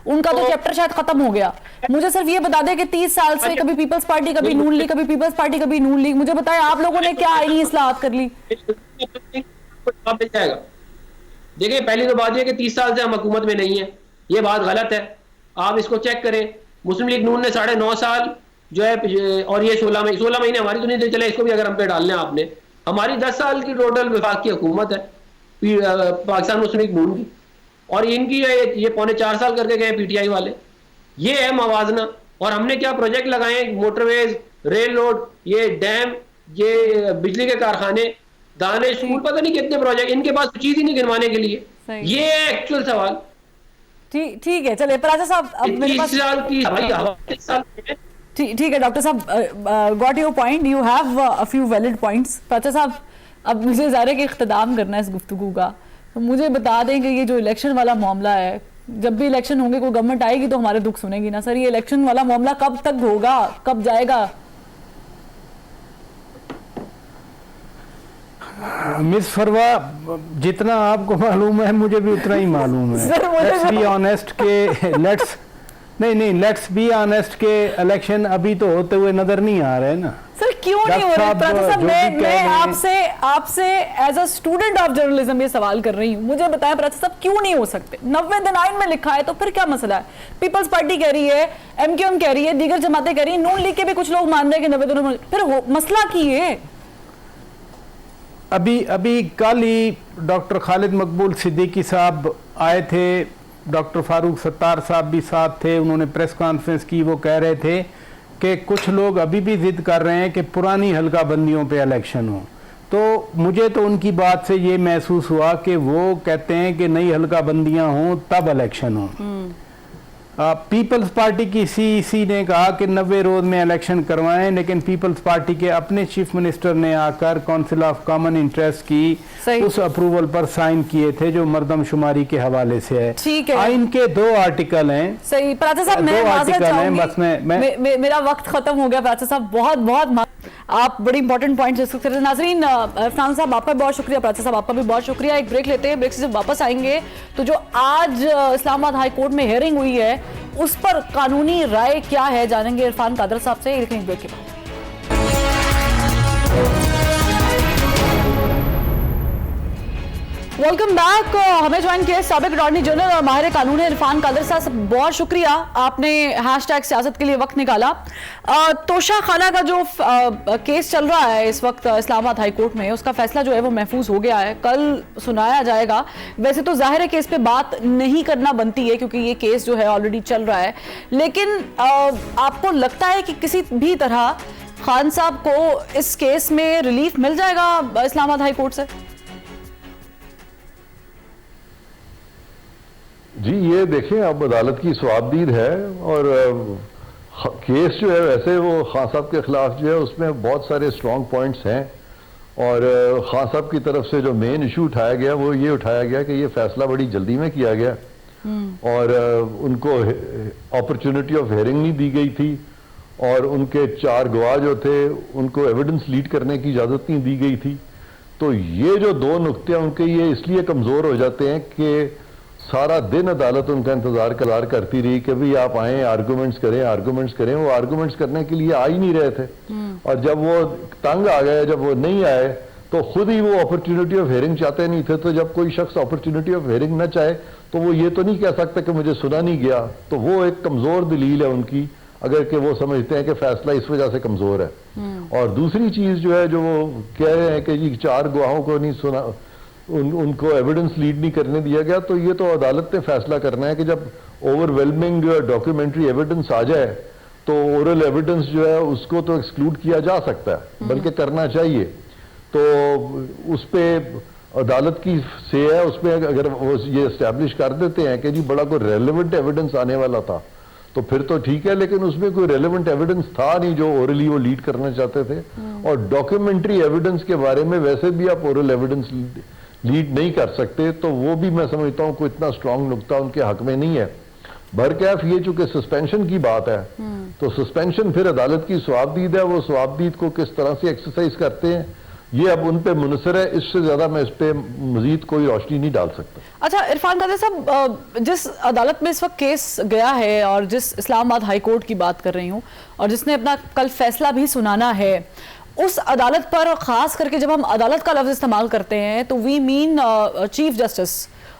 उनका तो चैप्टर शायद खत्म हो गया। मुझे सिर्फ ये बता दें कि 30 साल से कभी पीपल्स पार्टी, कभी नून लीग, कभी पीपल्स पार्टी, कभी नून लीग, मुझे बताया आप लोगों ने क्या आईनी इस्लाहात कर ली? देखिए, पहली तो बात यह कि 30 साल से हम हुकूमत में नहीं है, ये बात गलत है। आप इसको चेक करें। मुस्लिम लीग नून ने 9.5 साल जो है, और ये 16 महीने हमारी तो नहीं चले, इसको भी अगर हम पे डालने आपने, हमारी 10 साल की टोटल विफाक की हुकूमत है पाकिस्तान मुस्लिम लीग नून की, और इनकी ये 3.25 साल करके गए पीटीआई वाले। ये है मवाजना। और हमने क्या प्रोजेक्ट लगाए, मोटरवेज, रेल रोड, ये डैम, ये बिजली के कारखाने, दाने, स्कूल, पता नहीं कितने प्रोजेक्ट, इनके पास चीज ही नहीं गिनवाने के लिए। ये है एक्चुअल सवाल। ठीक है, चलिए पराचा साहब, अब मेरे पास ठीक है डॉक्टर साहब, got your point, you have a few valid points. Paracha साहब, अब मुझे ज़ाहिर है कि इख्तिताम करना है इस गुफ्तगू का, तो मुझे बता दें कि ये जो इलेक्शन वाला मामला है, जब भी इलेक्शन होंगे कोई गवर्नमेंट आएगी तो हमारे दुख सुनेगी ना सर। ये इलेक्शन वाला मामला कब तक होगा, कब जाएगा? मिस फरवा, जितना आपको मालूम है मुझे भी उतना ही मालूम है। लेट्स बी ऑनेस्ट के लेट्स बी ऑनेस्ट के इलेक्शन अभी तो होते हुए नजर नहीं आ रहे ना सर। क्यों नहीं हो रहे? मैं आपसे as a student of journalism ये सवाल कर रही हूँ, मुझे बताएं प्राचा साहब, क्यों नहीं हो सकते? 90 में लिखा है तो फिर क्या मसला है? पीपल्स पार्टी कह रही है, MQM कह रही है, दीगर जमातें कह रही है, नून लीग के भी कुछ लोग मान रहे हैं कि 90 फिर मसला की है। अभी कल ही डॉक्टर खालिद मकबूल सिद्दीकी साहब आए थे, डॉक्टर फारूक सत्तार साहब भी साथ थे, उन्होंने प्रेस कॉन्फ्रेंस की। वो कह रहे थे कि कुछ लोग अभी भी जिद कर रहे हैं कि पुरानी हल्का बंदियों पे इलेक्शन हो। तो मुझे तो उनकी बात से ये महसूस हुआ कि वो कहते हैं कि नई हल्का बंदियां हों तब इलेक्शन हो। पीपल्स पार्टी की CEC ने कहा कि 90 रोज में इलेक्शन करवाएं, लेकिन पीपल्स पार्टी के अपने चीफ मिनिस्टर ने आकर काउंसिल ऑफ कॉमन इंटरेस्ट की उस अप्रूवल पर साइन किए थे जो मर्दमशुमारी के हवाले से है। ठीक है, आइन के 2 आर्टिकल हैं। सही प्राचा साहब, मैं माजरत चाहूंगी, बस मेरा वक्त खत्म हो गया। प्राचा साहब, बहुत आप बड़ी इंपॉर्टेंट पॉइंट डिस्कस कर रहे हैं। नाजरीन, इरफान साहब आपका बहुत शुक्रिया, प्राचा साहब आपका भी बहुत शुक्रिया। एक ब्रेक लेते हैं, ब्रेक से जब वापस आएंगे तो जो आज इस्लामाबाद हाई कोर्ट में हियरिंग हुई है उस पर कानूनी राय क्या है जानेंगे इरफान कादर साहब से। लेकिन ब्रेक के बाद वेलकम बैक। हमें ज्वाइन किया साबिक अटॉर्नी जनरल और माहिर कानून इरफान कादर साहब, बहुत शुक्रिया आपने हैशटैग सियासत के लिए वक्त निकाला। तोशा खाना का जो केस चल रहा है इस वक्त इस्लामाबाद हाई कोर्ट में, उसका फैसला जो है वो महफूज हो गया है, कल सुनाया जाएगा। वैसे तो जाहिर है केस पे बात नहीं करना बनती है क्योंकि ये केस जो है ऑलरेडी चल रहा है, लेकिन आपको लगता है कि किसी भी तरह खान साहब को इस केस में रिलीफ मिल जाएगा इस्लामाबाद हाई कोर्ट से? जी ये देखें, अब अदालत की सवाबदीद है और केस जो है वैसे वो खान साहब के खिलाफ जो है उसमें बहुत सारे स्ट्रॉन्ग पॉइंट्स हैं और खान साहब की तरफ से जो मेन इशू उठाया गया वो ये उठाया गया कि ये फैसला बड़ी जल्दी में किया गया और उनको अपॉर्चुनिटी ऑफ हियरिंग नहीं दी गई थी और उनके 4 गवाह जो थे उनको एविडेंस लीड करने की इजाज़त नहीं दी गई थी। तो ये जो 2 नुक्ते उनके ये इसलिए कमज़ोर हो जाते हैं कि सारा दिन अदालत उनका इंतजार करती रही कि भाई आप आए आर्गूमेंट्स करें। वो आर्गूमेंट्स करने के लिए आ ही नहीं रहे थे और जब वो तंग आ गए, जब वो नहीं आए तो खुद ही वो अपॉर्चुनिटी ऑफ हियरिंग चाहते नहीं थे। तो जब कोई शख्स अपॉर्चुनिटी ऑफ हियरिंग न चाहे तो वो ये तो नहीं कह सकता कि मुझे सुना नहीं गया। तो वो एक कमजोर दलील है उनकी, अगर कि वो समझते हैं कि फैसला इस वजह से कमजोर है। और दूसरी चीज जो है जो वो कह रहे हैं कि जी 4 गवाहों को नहीं सुना, उनको एविडेंस लीड नहीं करने दिया गया, तो ये तो अदालत ने फैसला करना है कि जब ओवरवेलमिंग डॉक्यूमेंट्री एविडेंस आ जाए तो ओरल एविडेंस जो है उसको तो एक्सक्लूड किया जा सकता है, बल्कि करना चाहिए। तो उस पर अदालत की से है, उसमें अगर वो ये इस्टेब्लिश कर देते हैं कि जी बड़ा कोई रेलेवेंट एविडेंस आने वाला था तो फिर तो ठीक है, लेकिन उसमें कोई रेलेवेंट एविडेंस था नहीं जो ओरली वो लीड करना चाहते थे। और डॉक्यूमेंट्री एविडेंस के बारे में वैसे भी आप ओरल एविडेंस लीड नहीं कर सकते, तो वो भी मैं समझता हूं कोई इतना स्ट्रांग नुकता उनके हक में नहीं है। बरकैफ ये चूंकि सस्पेंशन की बात है तो सस्पेंशन फिर अदालत की सवाबदीद है, वो सवाबदीद को किस तरह से एक्सरसाइज करते हैं ये अब उन पे मुनसर है। इससे ज्यादा मैं इस पे मजीद कोई रोशनी नहीं डाल सकता। अच्छा इरफान कादर साहब, जिस अदालत में इस वक्त केस गया है और जिस इस्लामाबाद हाई कोर्ट की बात कर रही हूँ और जिसने अपना कल फैसला भी सुनाना है, उस अदालत पर खास करके जब हम अदालत का लफ्ज इस्तेमाल करते हैं तो we mean chief justice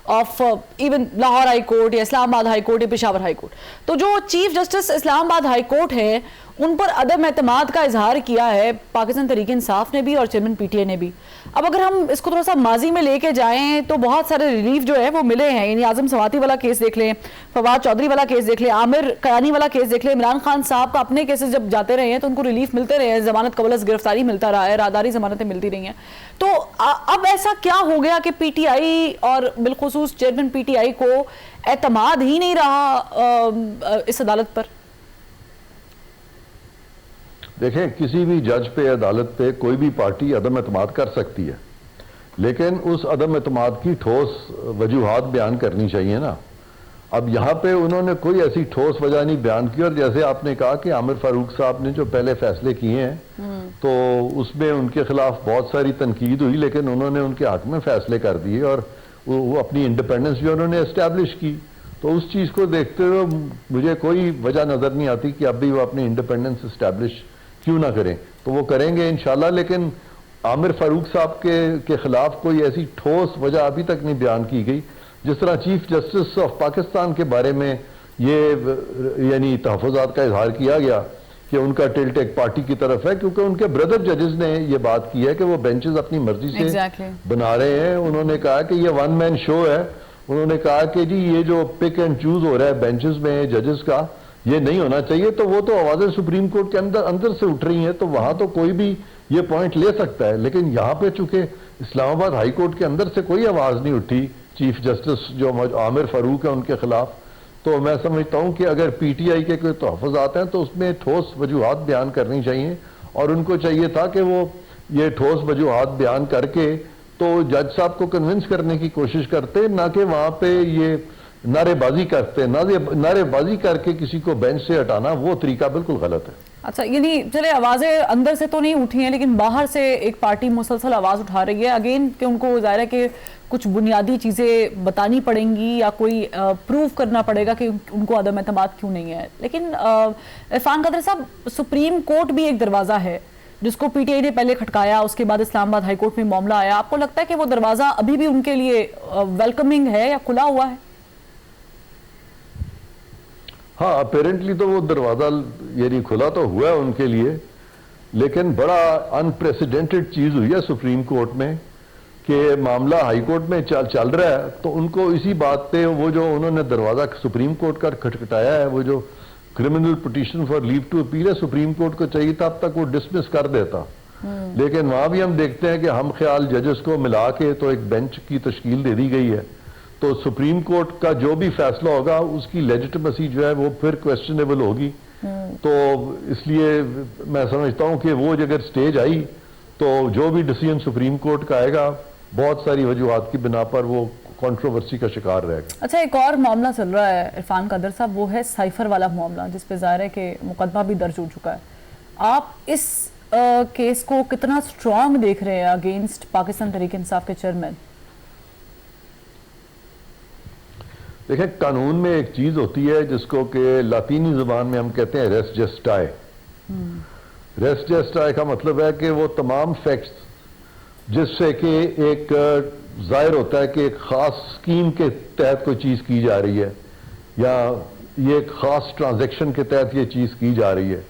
of even Lahore high court या इस्लामाबाद हाई कोर्ट या पेशावर हाई कोर्ट। तो जो chief justice Islamabad high court है उन पर अदम एतमाद का इजहार किया है पाकिस्तान तहरीक इंसाफ ने भी और चेयरमैन पीटीआई ने भी। अब अगर हम इसको थोड़ा सा माजी में लेके जाएं तो बहुत सारे रिलीफ जो है वो मिले हैं, यानी आजम सवाती वाला केस देख लें, फवाद चौधरी वाला केस देख लें, आमिर कयानी वाला केस देख लें, इमरान खान साहब का अपने केसेस जब जाते रहे हैं तो उनको रिलीफ मिलते रहे हैं, जमानत कबल गिरफ्तारी मिलता रहा है, राहदारी जमानतें मिलती रही हैं। तो अब ऐसा क्या हो गया कि पीटीआई और बिलखुसूस चेयरमैन पीटीआई को एतमाद ही नहीं रहा इस अदालत पर? देखें, किसी भी जज पे अदालत पे कोई भी पार्टी अदम एतमाद कर सकती है, लेकिन उस अदम एतमाद की ठोस वजूहात बयान करनी चाहिए ना। अब यहाँ पे उन्होंने कोई ऐसी ठोस वजह नहीं बयान की और जैसे आपने कहा कि आमिर फारूक साहब ने जो पहले फैसले किए हैं तो उसमें उनके खिलाफ बहुत सारी तनकीद हुई, लेकिन उन्होंने उनके हक में फैसले कर दिए और वो अपनी इंडिपेंडेंस भी उन्होंने एस्टैब्लिश की। तो उस चीज़ को देखते हुए मुझे कोई वजह नज़र नहीं आती कि अब भी वो अपनी इंडिपेंडेंस एस्टैब्लिश क्यों ना करें। तो वो करेंगे इंशाल्लाह, लेकिन आमिर फारूक साहब के खिलाफ कोई ऐसी ठोस वजह अभी तक नहीं बयान की गई। जिस तरह चीफ जस्टिस ऑफ पाकिस्तान के बारे में ये यानी तहफ़्फ़ुज़ात का इजहार किया गया कि उनका टिल्ट एक पार्टी की तरफ है, क्योंकि उनके ब्रदर जजेस ने ये बात की है कि वो बेंचेस अपनी मर्जी से बना रहे हैं। उन्होंने कहा कि ये 1 मैन शो है। उन्होंने कहा कि जी ये जो पिक एंड चूज हो रहा है बेंचेस में जजेस का, ये नहीं होना चाहिए। तो वो तो आवाज़ें सुप्रीम कोर्ट के अंदर से उठ रही हैं, तो वहां तो कोई भी ये पॉइंट ले सकता है। लेकिन यहाँ पे चूंकि इस्लामाबाद हाई कोर्ट के अंदर से कोई आवाज़ नहीं उठी चीफ जस्टिस जो आमिर फारूक है उनके खिलाफ, तो मैं समझता हूँ कि अगर पीटीआई के कोई तहफ़्फ़ुज़ात हैं तो उसमें ठोस वजूहात बयान करनी चाहिए और उनको चाहिए था कि वो ये ठोस वजूहात बयान करके तो जज साहब को कन्विंस करने की कोशिश करते, ना कि वहाँ पे ये नारेबाजी करते। नारेबाजी करके किसी को बेंच से हटाना वो तरीका बिल्कुल गलत है। अच्छा, यानी चले आवाज़ें अंदर से तो नहीं उठी हैं लेकिन बाहर से एक पार्टी मुसलसल आवाज़ उठा रही है अगेन कि उनको ज़ाहिर है कि कुछ बुनियादी चीज़ें बतानी पड़ेंगी या कोई प्रूव करना पड़ेगा कि उनको अदम एतमाद क्यों नहीं है। लेकिन इरफान कादर साहब, सुप्रीम कोर्ट भी एक दरवाज़ा है जिसको पीटीआई ने पहले खटकाया, उसके बाद इस्लामाबाद हाईकोर्ट में मामला आया, आपको लगता है कि वो दरवाजा अभी भी उनके लिए वेलकमिंग है या खुला हुआ है? हाँ, अपेरेंटली तो वो दरवाजा यानी खुला तो हुआ है उनके लिए, लेकिन बड़ा अनप्रेसिडेंटेड चीज हुई है सुप्रीम कोर्ट में कि मामला हाई कोर्ट में चल रहा है, तो उनको इसी बात पे वो जो उन्होंने दरवाजा सुप्रीम कोर्ट का खटखटाया है, वो जो criminal petition for leave to appeal है, सुप्रीम कोर्ट को चाहिए था अब तक वो डिसमिस कर देता। लेकिन वहां भी हम देखते हैं कि हम ख्याल जजेस को मिला के तो एक बेंच की तश्कील दे दी गई है, तो सुप्रीम कोर्ट का जो भी फैसला होगा उसकी लेजिटिमेसी जो है वो फिर क्वेश्चनेबल होगी। तो इसलिए मैं समझता हूं कि वो अगर स्टेज आई तो जो भी डिसीजन सुप्रीम कोर्ट का आएगा बहुत सारी वजूहात की बिना पर वो कंट्रोवर्सी का शिकार रहेगा। अच्छा, एक और मामला चल रहा है इरफान कादर साहब, वो है साइफर वाला मामला, जिसपे जाहिर है कि मुकदमा भी दर्ज हो चुका है। आप इस केस को कितना स्ट्रांग देख रहे हैं अगेंस्ट पाकिस्तान तहरीक इंसाफ के चेयरमैन? देखें, कानून में एक चीज होती है जिसको कि लातीनी जुबान में हम कहते हैं रेस जस्टाए। रेस जस्टाए का मतलब है कि वो तमाम फैक्ट्स जिससे कि एक जाहिर होता है कि एक खास स्कीम के तहत कोई चीज की जा रही है या ये एक खास ट्रांजैक्शन के तहत ये चीज की जा रही है।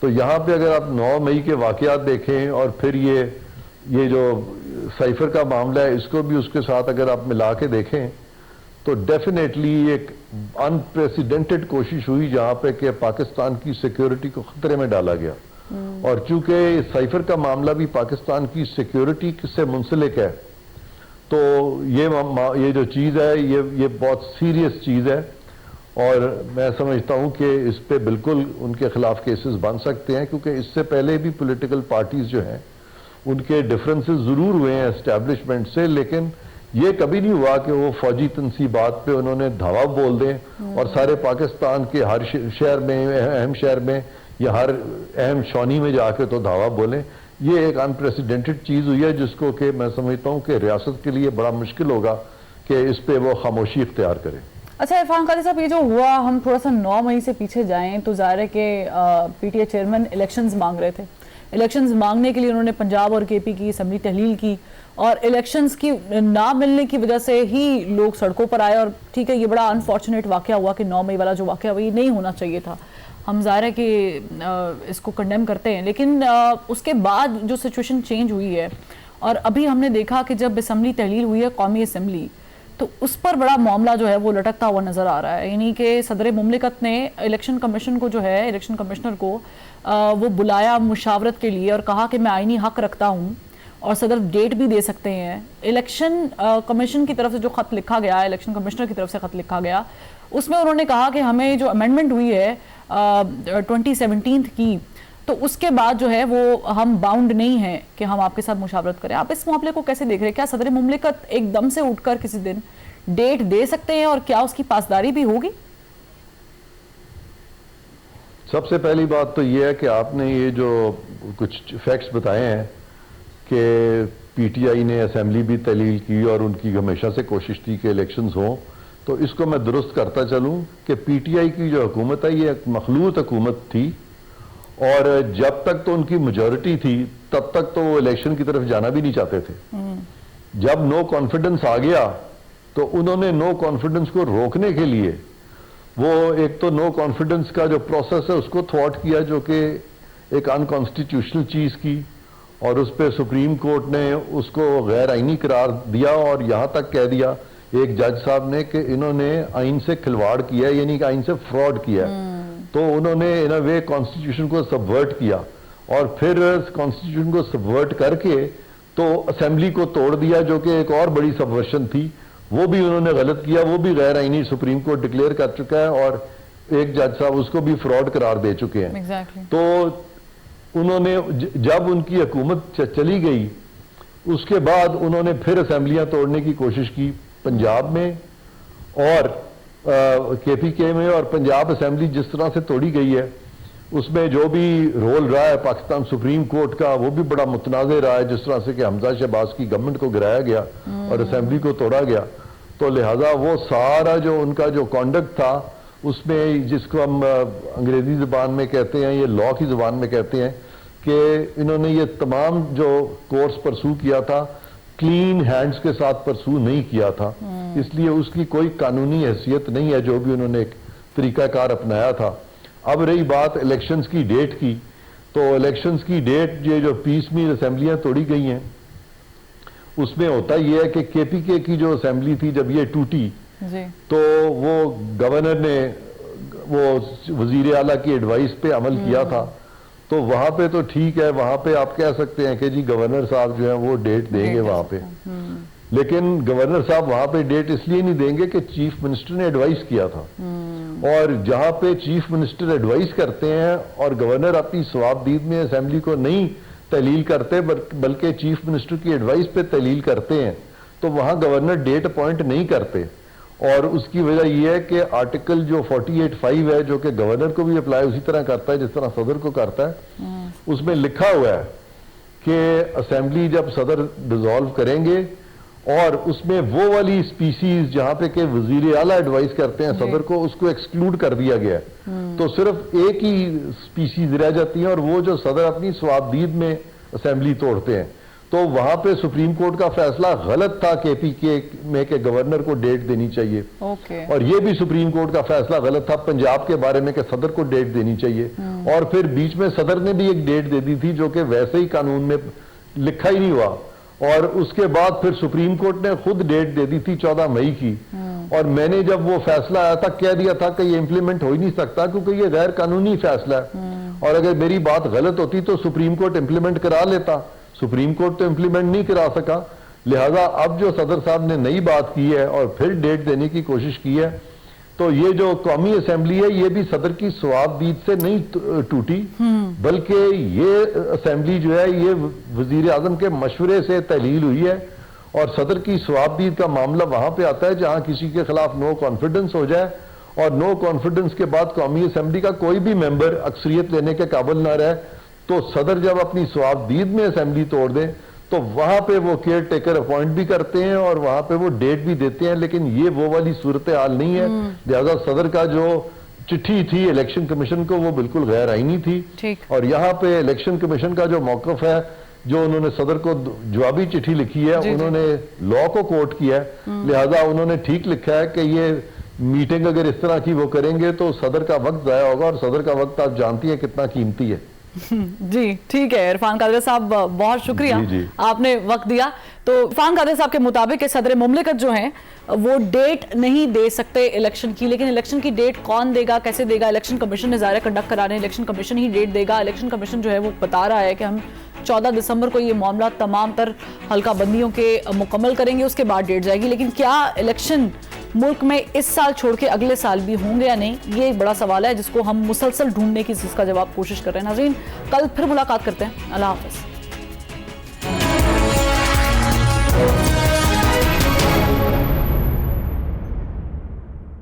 तो यहाँ पे अगर आप 9 मई के वाकयात देखें और फिर ये जो साइफर का मामला है इसको भी उसके साथ अगर आप मिला के देखें तो डेफिनेटली एक अनप्रेसिडेंटेड कोशिश हुई जहां पे कि पाकिस्तान की सिक्योरिटी को खतरे में डाला गया। और चूंकि साइफर का मामला भी पाकिस्तान की सिक्योरिटी से मुंसलिक है, तो ये जो चीज है ये बहुत सीरियस चीज है और मैं समझता हूं कि इस पे बिल्कुल उनके खिलाफ केसेस बन सकते हैं, क्योंकि इससे पहले भी पॉलिटिकल पार्टीज जो हैं उनके डिफरेंसेस जरूर हुए हैं एस्टेब्लिशमेंट से, लेकिन ये कभी नहीं हुआ कि वो फौजी तनसीबात पे उन्होंने धावा बोल दें और सारे पाकिस्तान के हर शहर में, अहम शहर में या हर अहम शौनी में जाके तो धावा बोलें। ये एक अनप्रेसिडेंटेड चीज हुई है जिसको कि मैं समझता हूं कि रियासत के लिए बड़ा मुश्किल होगा कि इस पे वो खामोशी इख्तियार करें। अच्छा इरफान कादर साहब, ये जो हुआ, हम थोड़ा सा 9 मई से पीछे जाएं तो जाहिर है कि पीटीआई चेयरमैन इलेक्शंस मांग रहे थे। इलेक्शंस मांगने के लिए उन्होंने पंजाब और केपी की असम्बली तहलील की और इलेक्शंस की ना मिलने की वजह से ही लोग सड़कों पर आए। और ठीक है, ये बड़ा अनफॉर्चुनेट वाकया हुआ कि 9 मई वाला जो वाकया हुआ ये नहीं होना चाहिए था, हम ज़ाहिर है कि इसको कंडेम करते हैं। लेकिन उसके बाद जो सिचुएशन चेंज हुई है और अभी हमने देखा कि जब असम्बली तहलील हुई है, कौमी असम्बली, तो उस पर बड़ा मामला जो है वो लटकता हुआ नज़र आ रहा है। यानी कि सदर मुमलिकत ने इलेक्शन कमीशन को जो है, इलेक्शन कमिश्नर को वो बुलाया मुशावरत के लिए और कहा कि मैं आईनी हक रखता हूँ और सदर डेट भी दे सकते हैं। इलेक्शन कमीशन की तरफ से जो ख़त लिखा गया, इलेक्शन कमिश्नर की तरफ से ख़त लिखा गया, उसमें उन्होंने कहा कि हमें जो अमेंडमेंट हुई है 2017 की, तो उसके बाद जो है वो हम बाउंड नहीं हैं कि हम आपके साथ मुशावरत करें। आप इस मामले को कैसे देख रहे हैं? क्या सदर मुमलिकत एकदम से उठकर किसी दिन डेट दे सकते हैं और क्या उसकी पासदारी भी होगी? सबसे पहली बात तो यह है कि आपने ये जो कुछ फैक्ट्स बताए हैं कि पीटीआई ने असेंबली भी तहलील की और उनकी हमेशा से कोशिश थी कि इलेक्शंस हों, तो इसको मैं दुरुस्त करता चलूं कि पीटीआई की जो हुकूमत है ये एक मखलूत हुकूमत थी और जब तक तो उनकी मेजॉरिटी थी तब तक तो वो इलेक्शन की तरफ जाना भी नहीं चाहते थे। जब नो कॉन्फिडेंस आ गया तो उन्होंने नो कॉन्फिडेंस को रोकने के लिए वो एक तो नो कॉन्फिडेंस का जो प्रोसेस है उसको थ्वाट किया, जो कि एक अनकॉन्स्टिट्यूशनल चीज की, और उस पर सुप्रीम कोर्ट ने उसको गैर आईनी करार दिया और यहां तक कह दिया एक जज साहब ने कि इन्होंने आइन से खिलवाड़ किया, यानी कि आइन से फ्रॉड किया। तो उन्होंने इन अ वे कॉन्स्टिट्यूशन को सबवर्ट किया और फिर कॉन्स्टिट्यूशन को सबवर्ट करके तो असेंबली को तोड़ दिया, जो कि एक और बड़ी सबवर्शन थी। वो भी उन्होंने गलत किया, वो भी गैर आईनी सुप्रीम कोर्ट डिक्लेयर कर चुका है और एक जज साहब उसको भी फ्रॉड करार दे चुके हैं। Exactly. तो उन्होंने जब उनकी हुकूमत चली गई उसके बाद उन्होंने फिर असेंबलियां तोड़ने की कोशिश की पंजाब में और केपीके में, और पंजाब असेंबली जिस तरह से तोड़ी गई है उसमें जो भी रोल रहा है पाकिस्तान सुप्रीम कोर्ट का वो भी बड़ा मुतनाज़ रहा है, जिस तरह से कि हमजा शहबाज की गवर्नमेंट को गिराया गया और असेंबली को तोड़ा गया। तो लिहाजा वो सारा जो उनका जो कॉन्डक्ट था उसमें, जिसको हम अंग्रेजी जुबान में कहते हैं, ये लॉ की जुबान में कहते हैं कि इन्होंने ये तमाम जो कोर्स परसू किया था क्लीन हैंड्स के साथ परसू नहीं किया था, इसलिए उसकी कोई कानूनी हैसियत नहीं है जो भी उन्होंने एक तरीकाकार अपनाया था। अब रही बात इलेक्शंस की डेट की, तो इलेक्शंस की डेट ये जो पीसमील असेंबलियां तोड़ी गई हैं उसमें होता यह है कि केपीके की जो असेंबली थी जब ये टूटी जी। तो वो गवर्नर ने वो वजीर आला की एडवाइस पे अमल किया था, तो वहां पे तो ठीक है, वहां पे आप कह सकते हैं कि जी गवर्नर साहब जो है वो डेट देंगे वहां पे, लेकिन गवर्नर साहब वहां पे डेट इसलिए नहीं देंगे कि चीफ मिनिस्टर ने एडवाइस किया था। और जहां पे चीफ मिनिस्टर एडवाइस करते हैं और गवर्नर अपनी सवाबदीद में असेंबली को नहीं तहलील करते बल्कि चीफ मिनिस्टर की एडवाइस पे तहलील करते हैं, तो वहां गवर्नर डेट अपॉइंट नहीं करते। और उसकी वजह यह है कि आर्टिकल जो 48(5) है जो कि गवर्नर को भी अप्लाई उसी तरह करता है जिस तरह सदर को करता है, उसमें लिखा हुआ है कि असेंबली जब सदर डिसॉल्व करेंगे और उसमें वो वाली स्पीसीज जहां पे के वजीर आला एडवाइस करते हैं सदर को, उसको एक्सक्लूड कर दिया गया है, तो सिर्फ एक ही स्पीसीज रह जाती है और वो जो सदर अपनी सवाबदीद में असेंबली तोड़ते हैं। तो वहां पे सुप्रीम कोर्ट का फैसला गलत था केपीके में के गवर्नर को डेट देनी चाहिए, और ये भी सुप्रीम कोर्ट का फैसला गलत था पंजाब के बारे में कि सदर को डेट देनी चाहिए, और फिर बीच में सदर ने भी एक डेट दे दी थी जो कि वैसे ही कानून में लिखा ही नहीं हुआ, और उसके बाद फिर सुप्रीम कोर्ट ने खुद डेट दे दी थी 14 मई की। और मैंने जब वो फैसला आया था कह दिया था कि ये इंप्लीमेंट हो ही नहीं सकता क्योंकि ये गैर कानूनी फैसला है, और अगर मेरी बात गलत होती तो सुप्रीम कोर्ट इंप्लीमेंट करा लेता। सुप्रीम कोर्ट तो इंप्लीमेंट नहीं करा सका, लिहाजा अब जो सदर साहब ने नई बात की है और फिर डेट देने की कोशिश की है, तो ये जो कौमी असेंबली है ये भी सदर की सवाबदीद से नहीं टूटी, बल्कि ये असेंबली जो है ये वजीर आजम के मशवरे से तहलील हुई है, और सदर की सवाबदीद का मामला वहां पे आता है जहां किसी के खिलाफ नो कॉन्फिडेंस हो जाए, और नो कॉन्फिडेंस के बाद कौमी असेंबली का कोई भी मेंबर अक्सरियत लेने के काबिल ना रहे, तो सदर जब अपनी सवाबदीद में असेंबली तोड़ दें तो वहां पे वो केयर टेकर अपॉइंट भी करते हैं और वहां पे वो डेट भी देते हैं, लेकिन ये वो वाली सूरत हाल नहीं है। लिहाजा सदर का जो चिट्ठी थी इलेक्शन कमीशन को वो बिल्कुल गैर आईनी थी, और यहाँ पे इलेक्शन कमीशन का जो मौकफ है, जो उन्होंने सदर को जवाबी चिट्ठी लिखी है, उन्होंने लॉ को कोट किया है, लिहाजा उन्होंने ठीक लिखा है कि ये मीटिंग अगर इस तरह की वो करेंगे तो सदर का वक्त जाया होगा, और सदर का वक्त आप जानती है कितना कीमती है। जी ठीक है इरफान कादरी साहब, बहुत शुक्रिया जी। आपने वक्त दिया। तो इरफान कादरी साहब के मुताबिक सदर मुमलिकत जो हैं वो डेट नहीं दे सकते इलेक्शन की, लेकिन इलेक्शन की डेट कौन देगा, कैसे देगा? इलेक्शन कमीशन ने ज़ाहिर कंडक्ट करा रहे हैं, इलेक्शन कमीशन ही डेट देगा। इलेक्शन कमीशन जो है वो बता रहा है कि हम 14 दिसंबर को ये मामला तमाम तर हल्का बंदियों के मुकम्मल करेंगे, उसके बाद डेट जाएगी। लेकिन क्या इलेक्शन मुल्क में इस साल छोड़ के अगले साल भी होंगे या नहीं, ये एक बड़ा सवाल है जिसको हम मुसलसल ढूंढने की इसका जवाब कोशिश कर रहे हैं। नाज़रीन, कल फिर मुलाकात करते हैं। अल्लाह हाफ़िज़।